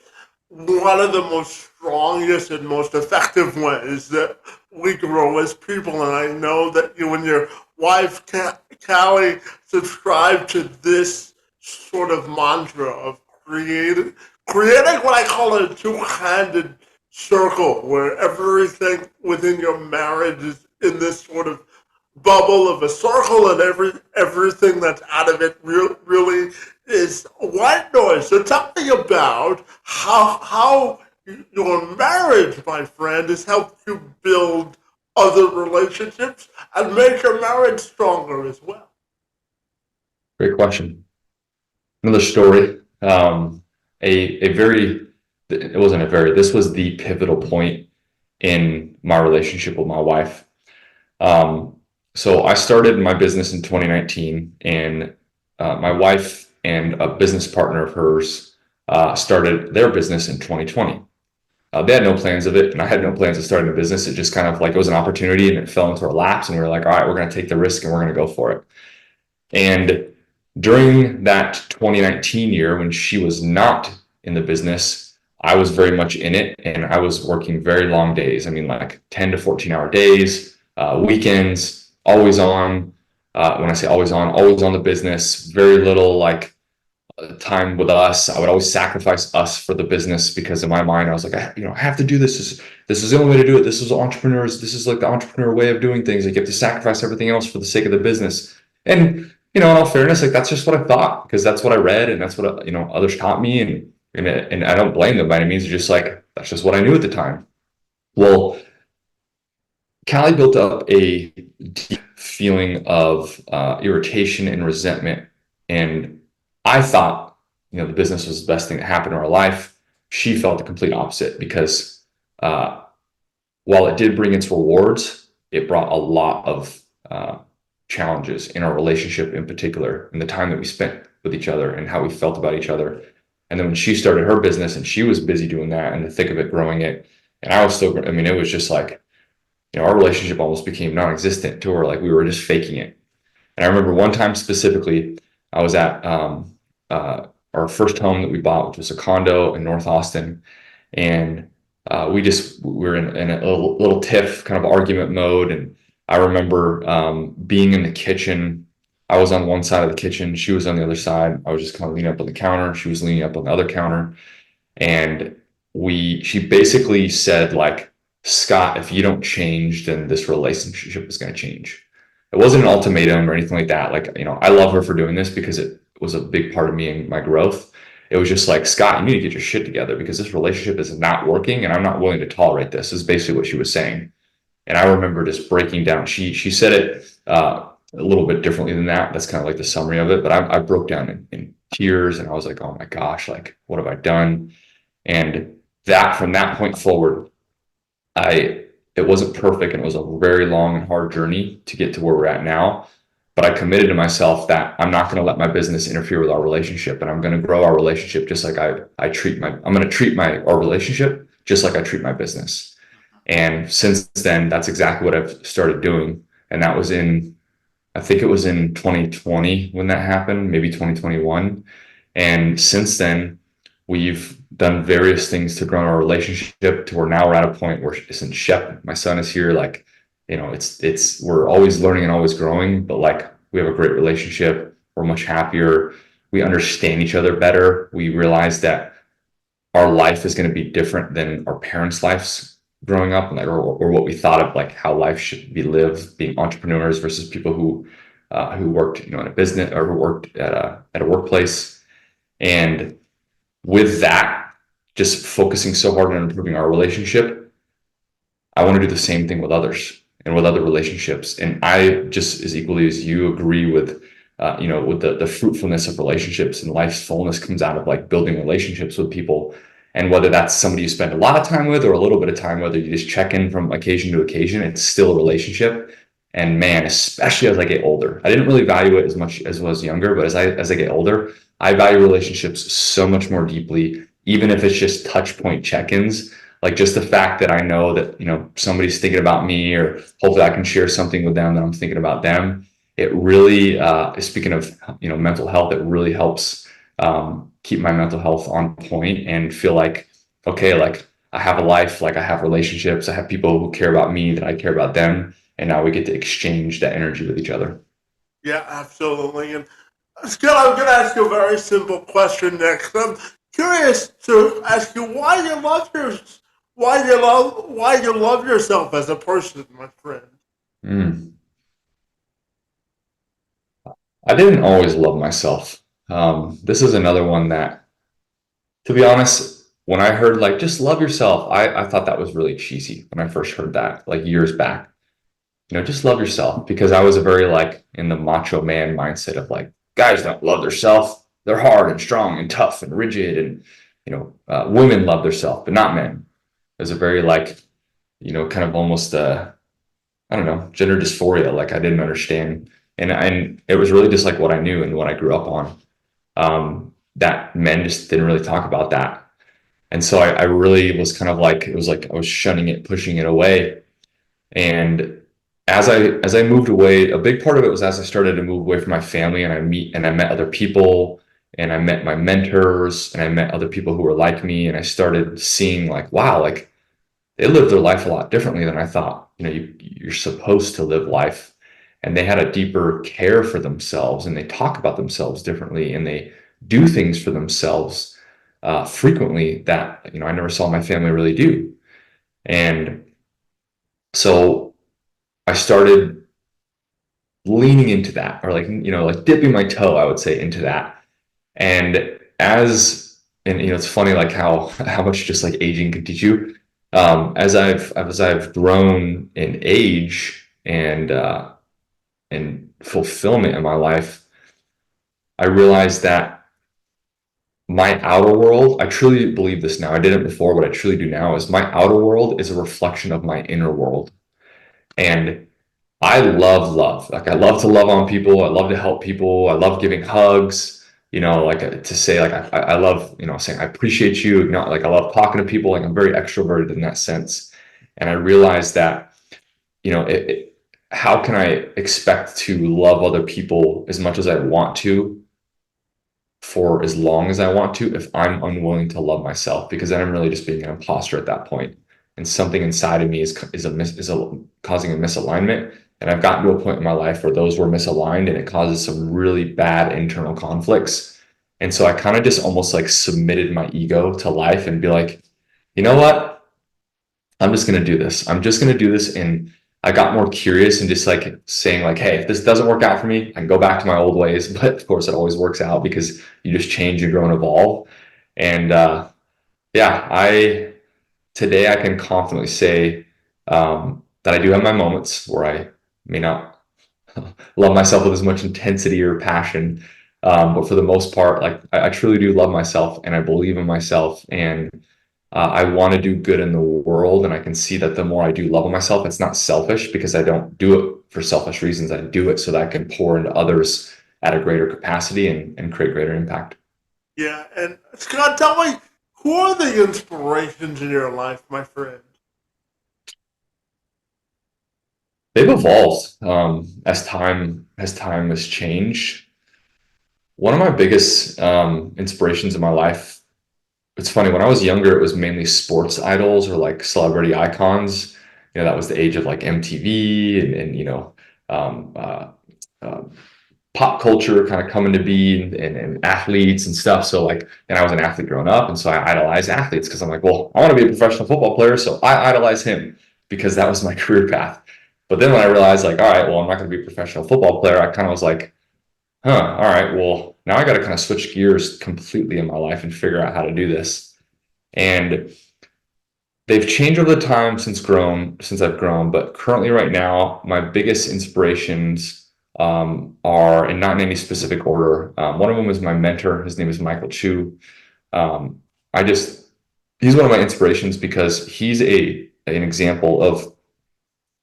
one of the most strongest and most effective ways that we grow as people. And I know that you and your wife, Callie, subscribe to this sort of mantra of creating what I call a two-handed circle where everything within your marriage is in this sort of bubble of a circle, and everything that's out of it really is white noise. So tell me about how your marriage, my friend, has helped you build other relationships and make your marriage stronger as well. Great question. Another story. A very, it wasn't a very, this was the pivotal point in my relationship with my wife. So I started my business in 2019, and my wife and a business partner of hers started their business in 2020. They had no plans of it, and I had no plans of starting a business. It just kind of like, it was an opportunity, and it fell into our laps, and we were like, all right, we're going to take the risk and we're going to go for it. And during that 2019 year, when she was not in the business, I was very much in it, and I was working very long days. I mean, like 10 to 14-hour days, weekends, always on. When I say always on the business, very little like time with us. I would always sacrifice us for the business, because in my mind, I was like, I have to do this. This is the only way to do it. This is entrepreneurs. This is like the entrepreneur way of doing things. Like, you have to sacrifice everything else for the sake of the business. And, in all fairness, like, that's just what I thought, because that's what I read, and that's what, others taught me. And I don't blame them by any means. It's just like, that's just what I knew at the time. Well, Callie built up a deep feeling of irritation and resentment. And I thought, the business was the best thing that happened in our life. She felt the complete opposite, because while it did bring its rewards, it brought a lot of challenges in our relationship, in particular, in the time that we spent with each other and how we felt about each other. And then when she started her business, and she was busy doing that and the thick of it, growing it, and I was still, it was just like, our relationship almost became non-existent, to where like we were just faking it. And I remember one time specifically, I was at our first home that we bought, which was a condo in North Austin. And we were in a little tiff kind of argument mode. And I remember being in the kitchen. I was on one side of the kitchen, she was on the other side. I was just kind of leaning up on the counter, she was leaning up on the other counter. And she basically said, like, Scott, if you don't change, then this relationship is going to change. It wasn't an ultimatum or anything like that. Like, I love her for doing this, because it was a big part of me and my growth. It was just like, Scott, you need to get your shit together, because this relationship is not working, and I'm not willing to tolerate this, is basically what she was saying. And I remember just breaking down. She said it a little bit differently than that. That's kind of like the summary of it. But I broke down in tears, and I was like, oh my gosh, like, what have I done? And from that point forward, it wasn't perfect, and it was a very long and hard journey to get to where we're at now. But I committed to myself that I'm not going to let my business interfere with our relationship, and I'm going to grow our relationship just like I'm going to treat our relationship just like I treat my business. And since then, that's exactly what I've started doing. And that was I think it was in 2020 when that happened, maybe 2021. And since then, we've done various things to grow our relationship, to where now we're at a point where, since Shep, my son, is here, like, we're always learning and always growing, but like, we have a great relationship. We're much happier. We understand each other better. We realize that our life is going to be different than our parents' lives growing up, and like, or what we thought of, like, how life should be lived, being entrepreneurs versus people who worked, in a business, or who worked at a workplace. And with that, just focusing so hard on improving our relationship, I want to do the same thing with others and with other relationships. And I, just as equally as you, agree with, with the fruitfulness of relationships, and life's fullness comes out of like building relationships with people. And whether that's somebody you spend a lot of time with or a little bit of time, whether you just check in from occasion to occasion, it's still a relationship. And man, especially as I get older, I didn't really value it as much as I was younger, but as I get older, I value relationships so much more deeply, even if it's just touch point check-ins. Like, just the fact that I know that, somebody's thinking about me, or hopefully I can share something with them that I'm thinking about them. It really, speaking of, mental health, it really helps keep my mental health on point, and feel like okay, like I have a life, like I have relationships, I have people who care about me, that I care about them, and now we get to exchange that energy with each other. Yeah, absolutely. And Scott, I'm going to ask you a very simple question next. I'm curious to ask you why you love yourself as a person, my friend. Mm. I didn't always love myself. This is another one that, to be honest, when I heard like just love yourself, I thought that was really cheesy when I first heard that, like years back. Just love yourself, because I was a very like in the macho man mindset of like guys don't love themselves. They're hard and strong and tough and rigid, and women love themselves, but not men. There's a very like kind of almost I don't know, gender dysphoria. Like I didn't understand, and it was really just like what I knew and what I grew up on. That men just didn't really talk about that, and so I really was kind of like it was like I was shunning it, pushing it away. And as I moved away, a big part of it was as I started to move away from my family, and I met other people, and I met my mentors, and I met other people who were like me, and I started seeing like, wow, like they lived their life a lot differently than I thought. You're supposed to live life, and they had a deeper care for themselves, and they talk about themselves differently, and they do things for themselves frequently that I never saw my family really do. And so I started leaning into that, or like dipping my toe, I would say, into that. And it's funny like how much just like aging can teach you. As I've grown in age and fulfillment in my life, I realized that my outer world, I truly believe this now. I didn't before, but I truly do now, is my outer world is a reflection of my inner world. And I love love. Like I love to love on people. I love to help people. I love giving hugs. Like to say like I love saying I appreciate you. Not like I love talking to people. Like I'm very extroverted in that sense. And I realized that how can I expect to love other people as much as I want to for as long as I want to if I'm unwilling to love myself? Because then I'm really just being an imposter at that point, and something inside of me is causing a misalignment. And I've gotten to a point in my life where those were misaligned, and it causes some really bad internal conflicts. And so I kind of just almost like submitted my ego to life and be like, you know what? I'm just going to do this. I'm just going to do this. And I got more curious and just like saying like, hey, if this doesn't work out for me, I can go back to my old ways. But of course, it always works out because you just change and grow and evolve. And yeah, today I can confidently say that I do have my moments where I may not love myself with as much intensity or passion. But for the most part, like I truly do love myself, and I believe in myself, and I want to do good in the world. And I can see that the more I do love myself, it's not selfish, because I don't do it for selfish reasons. I do it so that I can pour into others at a greater capacity and create greater impact. Yeah, and Scott, tell me, who are the inspirations in your life, my friend? They've evolved as time has changed. One of my biggest inspirations in my life, it's funny, when I was younger, it was mainly sports idols or like celebrity icons. That was the age of like MTV and um, uh, uh, pop culture kind of coming to be, and athletes and stuff. So like, and I was an athlete growing up, and so I idolized athletes because I'm like, well, I want to be a professional football player, so I idolize him because that was my career path. But then when I realized like, all right, well, I'm not going to be a professional football player, I kind of was like, huh, all right, well, now I got to kind of switch gears completely in my life and figure out how to do this. And they've changed over the time since I've grown, but currently right now, my biggest inspirations are, and not in any specific order. One of them is my mentor. His name is Michael Chu. Um, I just He's one of my inspirations because he's an example of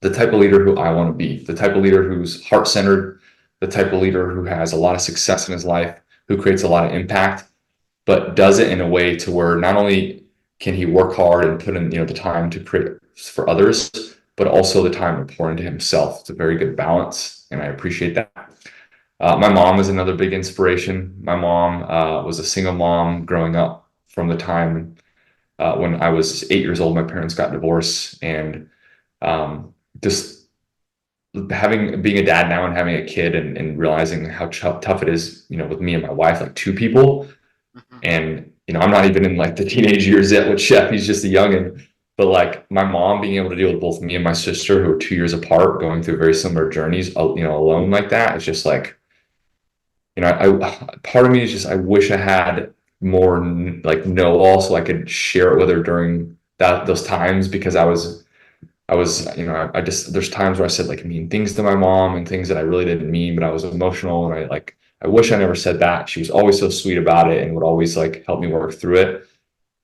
the type of leader who I want to be, the type of leader who's heart-centered, the type of leader who has a lot of success in his life, who creates a lot of impact, but does it in a way to where not only can he work hard and put in the time to create for others, but also the time to pour into himself. It's a very good balance, and I appreciate that. My mom is another big inspiration. My mom was a single mom growing up from the time when I was 8 years old, my parents got divorced, and just being a dad now and having a kid, and realizing how tough it is, with me and my wife, like two people. Mhm. And, I'm not even in like the teenage years yet with Chef. He's just a youngin'. But like my mom being able to deal with both me and my sister, who are 2 years apart, going through very similar journeys, alone like that, it's just like, I part of me is just, I wish I had more like know-all so I could share it with her during those times, because I just, there's times where I said like mean things to my mom and things that I really didn't mean, but I was emotional, and I wish I never said that. She was always so sweet about it and would always like help me work through it.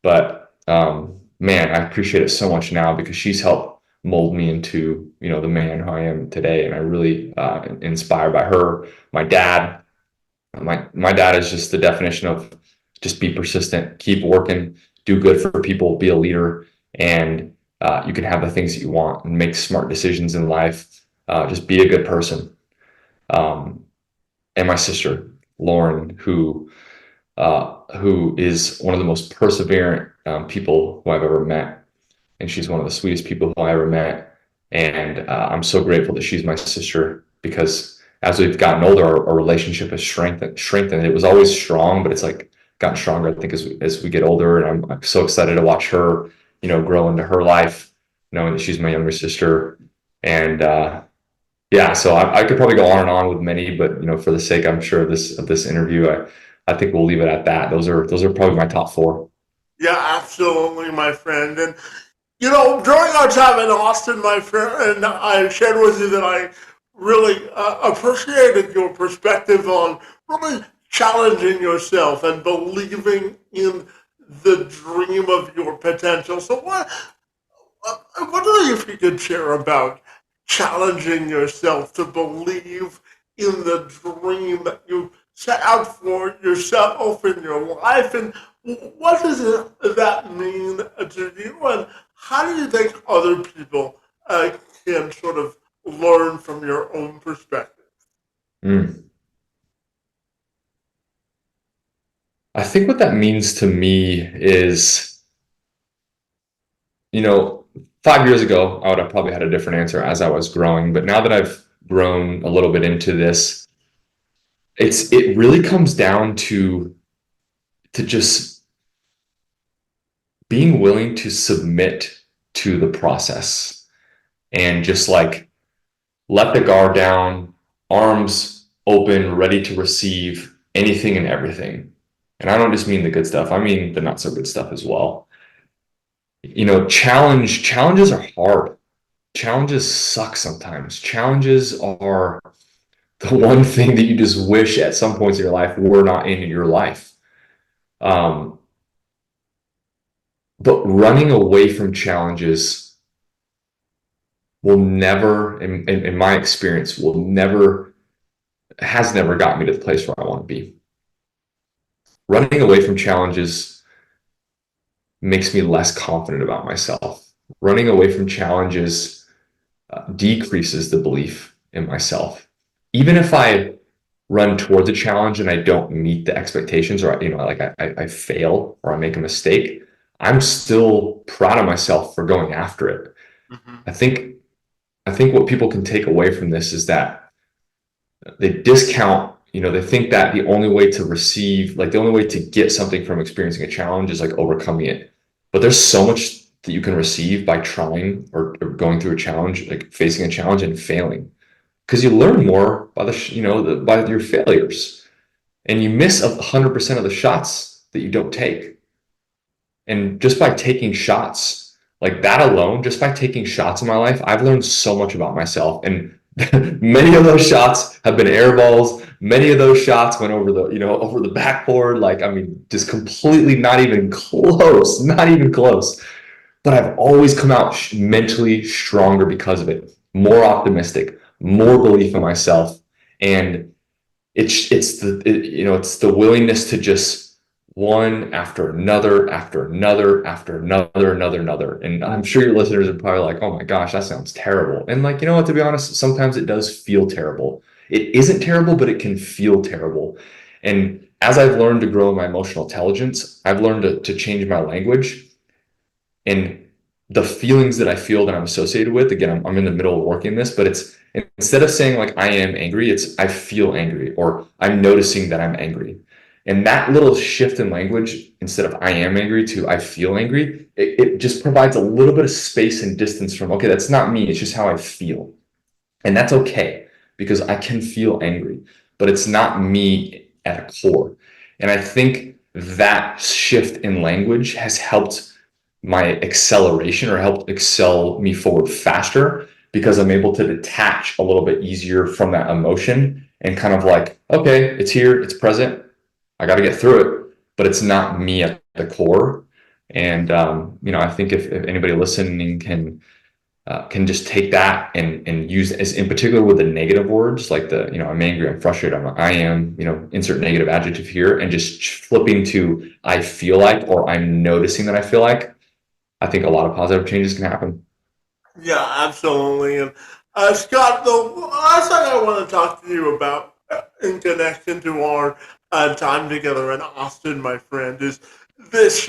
But man, I appreciate it so much now, because she's helped mold me into, the man who I am today. And I really inspired by her. My dad, my dad is just the definition of just be persistent, keep working, do good for people, be a leader, and you can have the things that you want and make smart decisions in life. Just be a good person. And my sister, Lauren, who is one of the most perseverant people who I've ever met. And she's one of the sweetest people who I ever met. And I'm so grateful that she's my sister, because as we've gotten older, our relationship has strengthened. It was always strong, but it's like gotten stronger, I think, as we get older. And I'm so excited to watch her, grow into her life, knowing that she's my younger sister. And yeah, so I could probably go on and on with many, but for the sake, I'm sure, of this interview, I think we'll leave it at that. Those are probably my top four. Yeah, absolutely, my friend. And during our time in Austin, my friend, I shared with you that I really appreciated your perspective on really challenging yourself and believing in the dream of your potential. So, I wonder if you could share about challenging yourself to believe in the dream that you set out for yourself in your life, and what does that mean to you, and how do you think other people can sort of learn from your own perspective? Mm. I think what that means to me is, you know, 5 years ago, I would have probably had a different answer as I was growing. But now that I've grown a little bit into this, it really comes down to just being willing to submit to the process, and just like let the guard down, arms open, ready to receive anything and everything. And I don't just mean the good stuff, I mean the not so good stuff as well. Challenges are hard. Challenges suck sometimes. Challenges are the one thing that you just wish at some points in your life were not in your life. Um, but running away from challenges will never, in my experience, has never got me to the place where I want to be. Running away from challenges makes me less confident about myself. Running away from challenges decreases the belief in myself. Even if I run towards a challenge and I don't meet the expectations, or like I fail or I make a mistake, I'm still proud of myself for going after it. Mm-hmm. I think what people can take away from this is that they discount, they think that the only way to receive, like the only way to get something from experiencing a challenge is like overcoming it. But there's so much that you can receive by trying or going through a challenge, like facing a challenge and failing, because you learn more by by your failures, and you miss 100% of the shots that you don't take. And just by taking shots like that alone, just by taking shots in my life, I've learned so much about myself. And many of those shots have been air balls. Many of those shots went over the backboard. Like, I mean, just completely not even close, not even close. But I've always come out mentally stronger because of it, more optimistic, more belief in myself. And it's the willingness to just one after another, after another, after another. And I'm sure your listeners are probably like, oh my gosh, that sounds terrible. And like, you know what, to be honest, sometimes it does feel terrible. It isn't terrible, but it can feel terrible. And as I've learned to grow my emotional intelligence, I've learned to change my language. And the feelings that I feel that I'm associated with, again, I'm in the middle of working this, but it's instead of saying like I am angry, it's I feel angry, or I'm noticing that I'm angry. And that little shift in language, instead of I am angry to I feel angry, it just provides a little bit of space and distance from, okay, that's not me, it's just how I feel. And that's okay, because I can feel angry, but it's not me at a core. And I think that shift in language has helped my acceleration, or helped excel me forward faster, because I'm able to detach a little bit easier from that emotion and kind of like, okay, it's here, it's present, I got to get through it, but it's not me at the core. And I think if anybody listening can just take that and use, as in particular with the negative words, like I'm angry, I'm frustrated, I am, insert negative adjective here, and just flipping to I feel like, or I'm noticing that I feel like, I think a lot of positive changes can happen. Yeah, absolutely. And Scott, the last thing I want to talk to you about in connection to our time together in Austin, my friend, is this.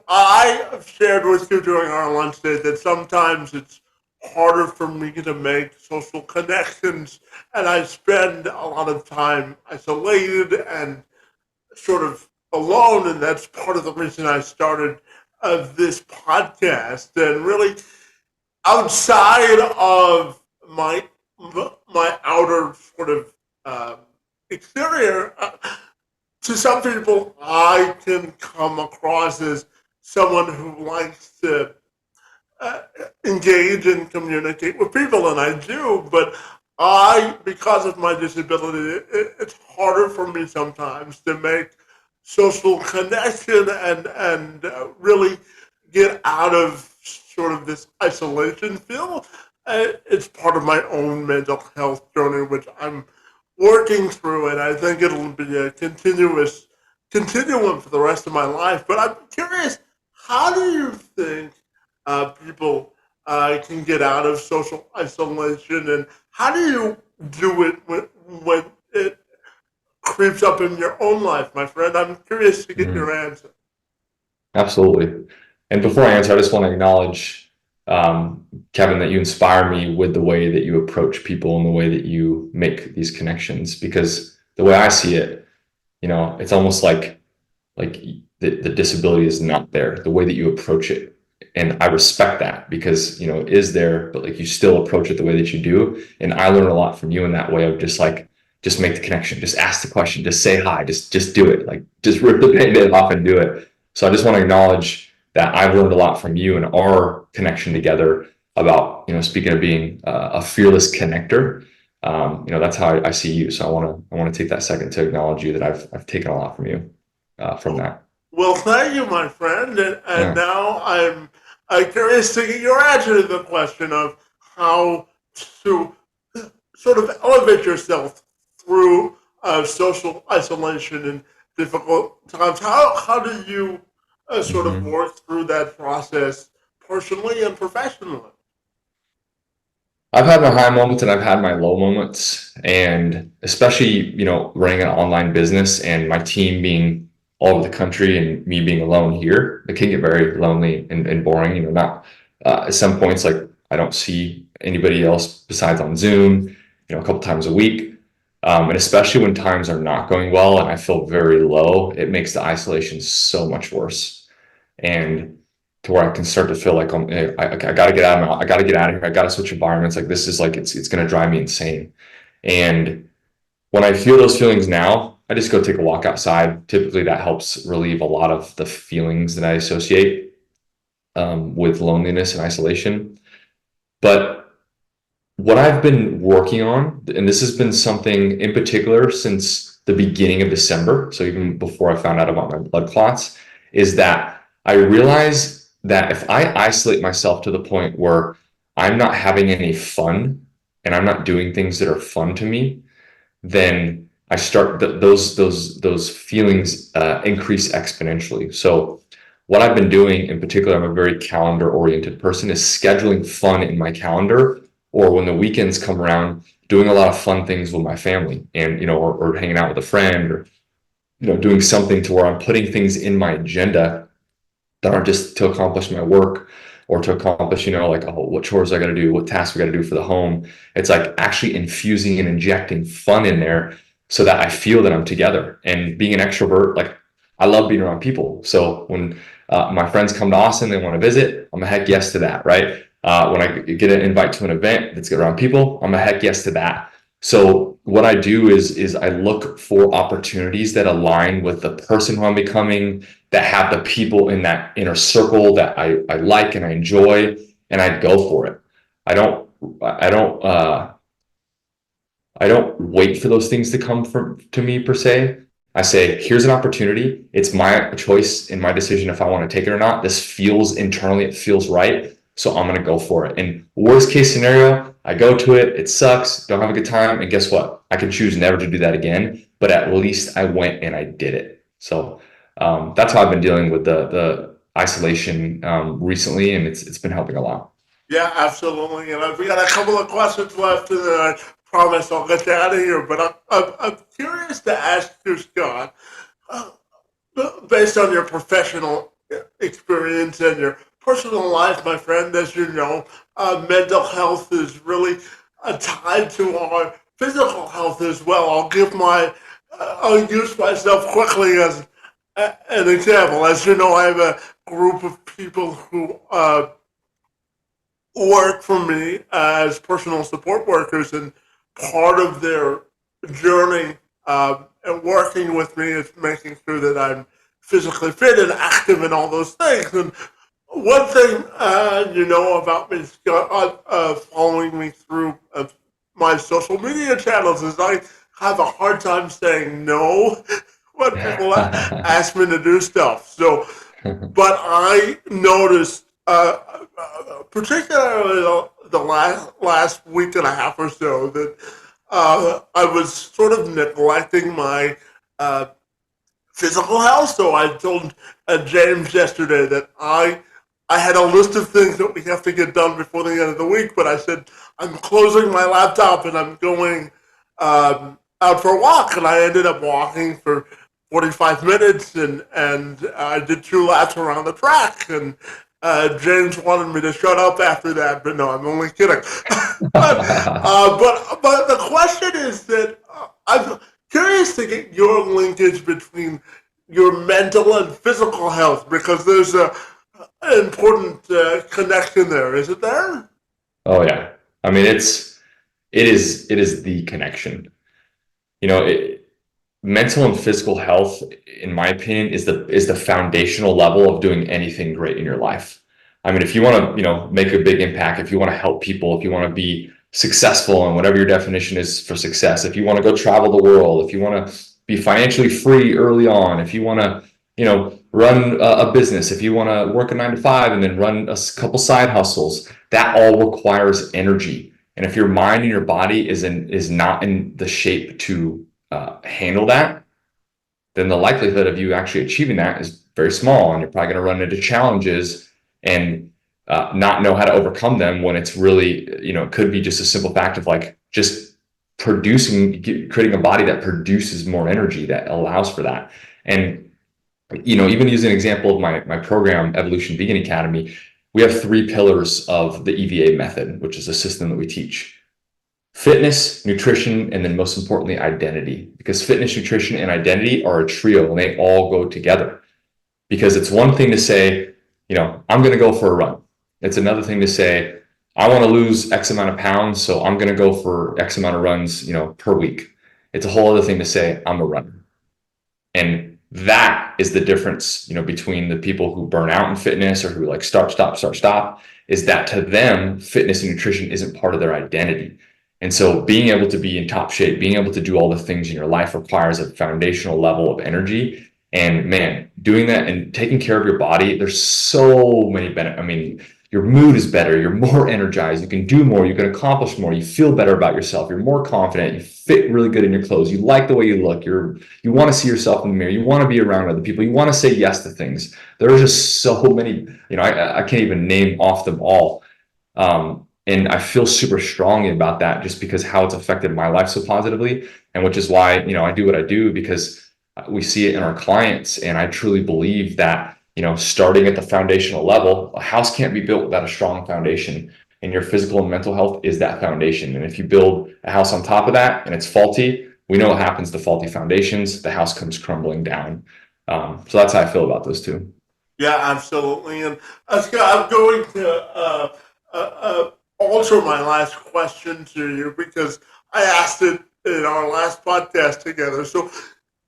I have shared with you during our lunch date that sometimes it's harder for me to make social connections, and I spend a lot of time isolated and sort of alone, and that's part of the reason I started this podcast. And really, outside of my outer sort of exterior, to some people, I can come across as someone who likes to uh, engage and communicate with people, and I do. But because of my disability, it's harder for me sometimes to make social connection and really get out of sort of this isolation feel. It's part of my own mental health journey, which I'm working through, and I think it'll be a continuum for the rest of my life. But I'm curious, how do you think people can get out of social isolation, and how do you do it when it creeps up in your own life, my friend? I'm curious to get Mhm. your answer. Absolutely. And before I answer, I just want to acknowledge, Kevin, that you inspire me with the way that you approach people and the way that you make these connections. Because the way I see it, it's almost like the disability is not there. The way that you approach it, and I respect that, because it is there, but like you still approach it the way that you do. And I learn a lot from you in that way of just make the connection, just ask the question, just say hi, just do it, like just rip the band-aid off and do it. So I just want to acknowledge that I've learned a lot from you and our connection together about, speaking of being a fearless connector. That's how I see you. So I want to take that second to acknowledge you, that I've taken a lot from you, from that. Well, thank you, my friend. And Yeah. now I'm curious to get your answer to the question of how to sort of elevate yourself through social isolation and difficult times. How do you sort of Mhm. work through that process personally and professionally? I've had my high moments and I've had my low moments, and especially, running an online business and my team being all over the country and me being alone here, it can get very lonely and boring. Not at some points, like I don't see anybody else besides on Zoom, a couple times a week. And especially when times are not going well and I feel very low, it makes the isolation so much worse. And to where I can start to feel like I got to get out of I got to get out of here. I got to switch environments. Like this is like it's going to drive me insane. And when I feel those feelings now, I just go take a walk outside. Typically, that helps relieve a lot of the feelings that I associate with loneliness and isolation. But what I've been working on, and this has been something in particular since the beginning of December, so even before I found out about my blood clots, is that I realize that if I isolate myself to the point where I'm not having any fun and I'm not doing things that are fun to me, then I start those feelings increase exponentially. So what I've been doing in particular, I'm a very calendar oriented person, is scheduling fun in my calendar, or when the weekends come around, doing a lot of fun things with my family, and or hanging out with a friend, or doing something to where I'm putting things in my agenda that aren't just to accomplish my work or to accomplish, like, oh, what chores I got to do, what tasks we got to do for the home. It's like actually infusing and injecting fun in there so that I feel that I'm together. And being an extrovert, like, I love being around people. So when my friends come to Austin, they want to visit, I'm a heck yes to that, right? When I get an invite to an event that's around people, I'm a heck yes to that. So what I do is I look for opportunities that align with the person who I'm becoming, that have the people in that inner circle that I like and I enjoy, and I go for it. I don't I don't I don't wait for those things to come to me per se. I say, here's an opportunity. It's my choice and my decision if I want to take it or not. This feels internally, it feels right. So I'm going to go for it. And worst case scenario, I go to it. It sucks. Don't have a good time. And guess what? I can choose never to do that again. But at least I went and I did it. So that's how I've been dealing with the isolation recently. And it's been helping a lot. Yeah, absolutely. And we got a couple of questions left, and then I promise I'll get you out of here. But I'm curious to ask you, Scott, uh, based on your professional experience and your personal life, my friend, as you know, mental health is really tied to our physical health as well. I'll use myself quickly as an example. As you know, I have a group of people who work for me as personal support workers, and part of their journey and working with me is making sure that I'm physically fit and active and all those things. And one thing you know about me, Scott, following me through my social media channels, is I have a hard time saying no when people ask me to do stuff. So, but I noticed, particularly the last week and a half or so, that I was sort of neglecting my physical health. So I told James yesterday that I had a list of things that we have to get done before the end of the week, but I said I'm closing my laptop and I'm going out for a walk, and I ended up walking for 45 minutes, and I did 2 laps around the track, and James wanted me to shut up after that, but no, I'm only kidding. But the question is that I'm curious to get your linkage between your mental and physical health, because there's an important connection there, isn't there? Oh yeah. I mean, it is the connection. You know, mental and physical health, in my opinion, is the foundational level of doing anything great in your life. I mean, if you want to, make a big impact, if you want to help people, if you want to be successful and whatever your definition is for success, if you want to go travel the world, if you want to be financially free early on, if you want to, run a business, if you want to work a 9 to 5 and then run a couple side hustles, that all requires energy. And if your mind and your body is not in the shape to handle that, then the likelihood of you actually achieving that is very small, and you're probably going to run into challenges and not know how to overcome them, when it's really, it could be just a simple fact of like just creating a body that produces more energy that allows for that. And even using an example of my program, Evolution Vegan Academy, we have 3 pillars of the EVA method, which is a system that we teach: fitness, nutrition, and then most importantly, identity. Because fitness, nutrition, and identity are a trio, and they all go together. Because it's one thing to say, I'm going to go for a run. It's another thing to say, I want to lose X amount of pounds, so I'm going to go for X amount of runs, per week. It's a whole other thing to say, I'm a runner. And that is the difference, between the people who burn out in fitness or who like start, stop, is that to them, fitness and nutrition isn't part of their identity. And so being able to be in top shape, being able to do all the things in your life requires a foundational level of energy. And man, doing that and taking care of your body, there's so many benefits. I mean, your mood is better, you're more energized, you can do more, you can accomplish more, you feel better about yourself, you're more confident, you fit really good in your clothes, you like the way you look, you want to see yourself in the mirror, you want to be around other people, you want to say yes to things. There are just so many, I can't even name off them all. And I feel super strongly about that, just because how it's affected my life so positively, and which is why, I do what I do, because we see it in our clients. And I truly believe that starting at the foundational level, a house can't be built without a strong foundation, and your physical and mental health is that foundation. And if you build a house on top of that and it's faulty, we know what happens to faulty foundations. The house comes crumbling down. So that's how I feel about those two. Yeah, absolutely. And Scott, I'm going to alter my last question to you because I asked it in our last podcast together. So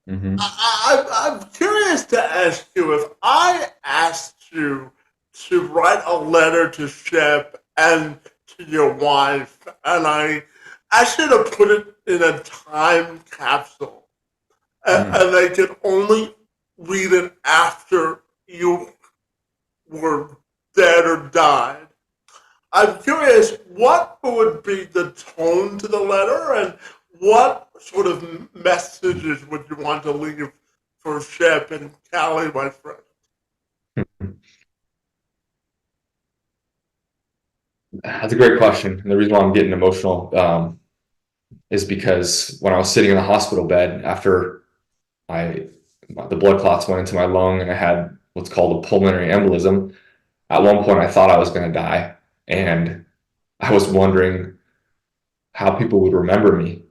I'm curious to ask you, if I asked you to write a letter to Shep and to your wife, and I asked you to put it in a time capsule, and they could only read it after you were dead or died. I'm curious, what would be the tone to the letter, and what sort of messages would you want to leave for Shep and Callie, my friend? That's a great question. And the reason why I'm getting emotional is because when I was sitting in the hospital bed after the blood clots went into my lung and I had what's called a pulmonary embolism, at one point I thought I was going to die. And I was wondering how people would remember me.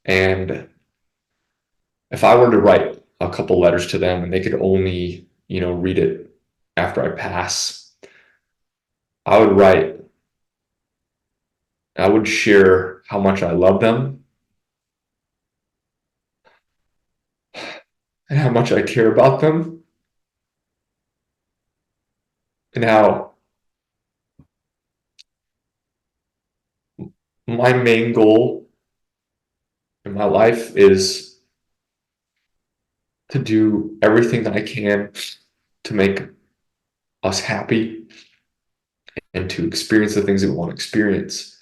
And if I were to write a couple letters to them and they could only, read it after I pass, I would share how much I love them and how much I care about them and how my main goal in my life is to do everything that I can to make us happy and to experience the things that we want to experience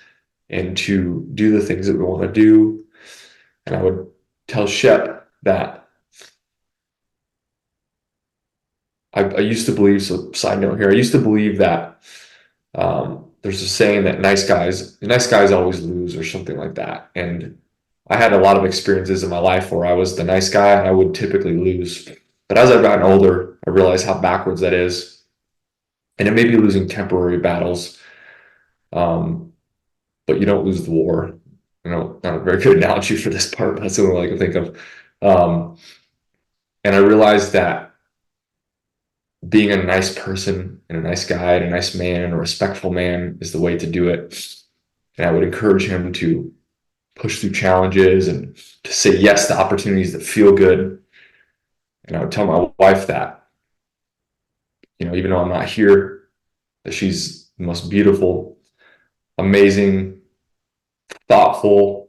and to do the things that we want to do. And I would tell Shep that I used to believe, so side note here, I used to believe that there's a saying that nice guys always lose or something like that. And I had a lot of experiences in my life where I was the nice guy and I would typically lose. But as I've gotten older, I realized how backwards that is. And it may be losing temporary battles, but you don't lose the war. Not a very good analogy for this part, but that's the only one I can think of. And I realized that being a nice person and a nice guy and a nice man, a respectful man is the way to do it. And I would encourage him to push through challenges and to say yes to opportunities that feel good. And I would tell my wife that, even though I'm not here, that she's the most beautiful, amazing, thoughtful,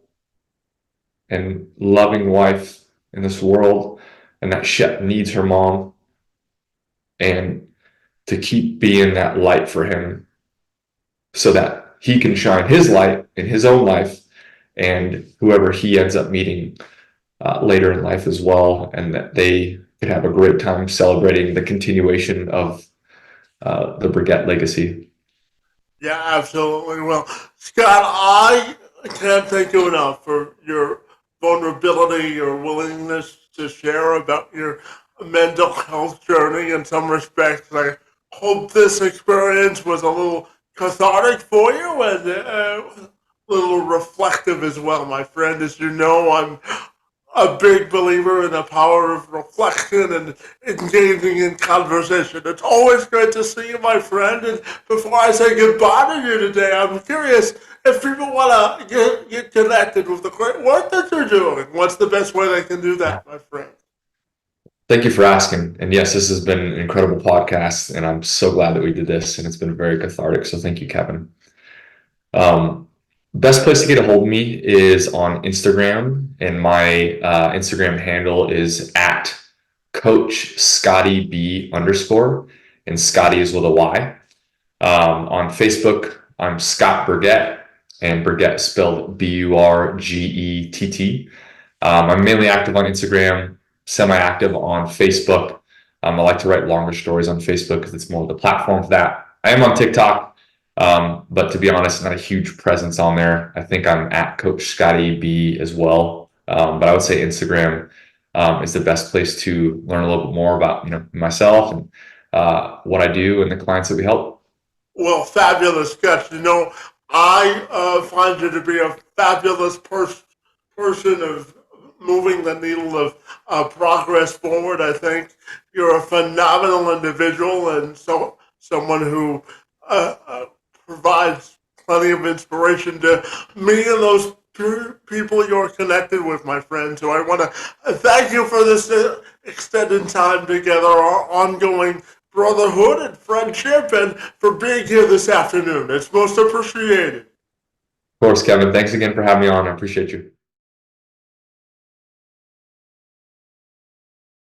and loving wife in this world, and that Shep needs her mom, and to keep being that light for him so that he can shine his light in his own life and whoever he ends up meeting later in life as well, and that they could have a great time celebrating the continuation of the Burgett legacy. Yeah, absolutely. Well, Scott, I can't thank you enough for your vulnerability, your willingness to share about your mental health journey. In some respects, I hope this experience was a little cathartic for you and a little reflective as well, my friend. As you know, I'm a big believer in the power of reflection and engaging in conversation. It's always great to see you, my friend. And before I say goodbye to you today, I'm curious if people want to get connected with the great work that you're doing. What's the best way they can do that, my friend? Thank you for asking. And yes, this has been an incredible podcast, and I'm so glad that we did this, and it's been very cathartic. So thank you, Kevin. Best place to get a hold of me is on Instagram, and my Instagram handle is at Coach Scotty B _, and Scotty is with a Y. On Facebook, I'm Scott Burgett, and Burgett spelled Burgett. I'm mainly active on Instagram, semi-active on Facebook. I like to write longer stories on Facebook because it's more of the platform for that. I am on TikTok, but to be honest, not a huge presence on there. I think I'm at Coach Scotty B as well. But I would say Instagram is the best place to learn a little bit more about myself and what I do and the clients that we help. Well, fabulous, Gus. I find you to be a fabulous person of moving the needle of progress forward. I think you're a phenomenal individual and someone who provides plenty of inspiration to me and those people you're connected with, my friend. So I want to thank you for this extended time together, our ongoing brotherhood and friendship, and for being here this afternoon. It's most appreciated. Of course, Kevin. Thanks again for having me on. I appreciate you.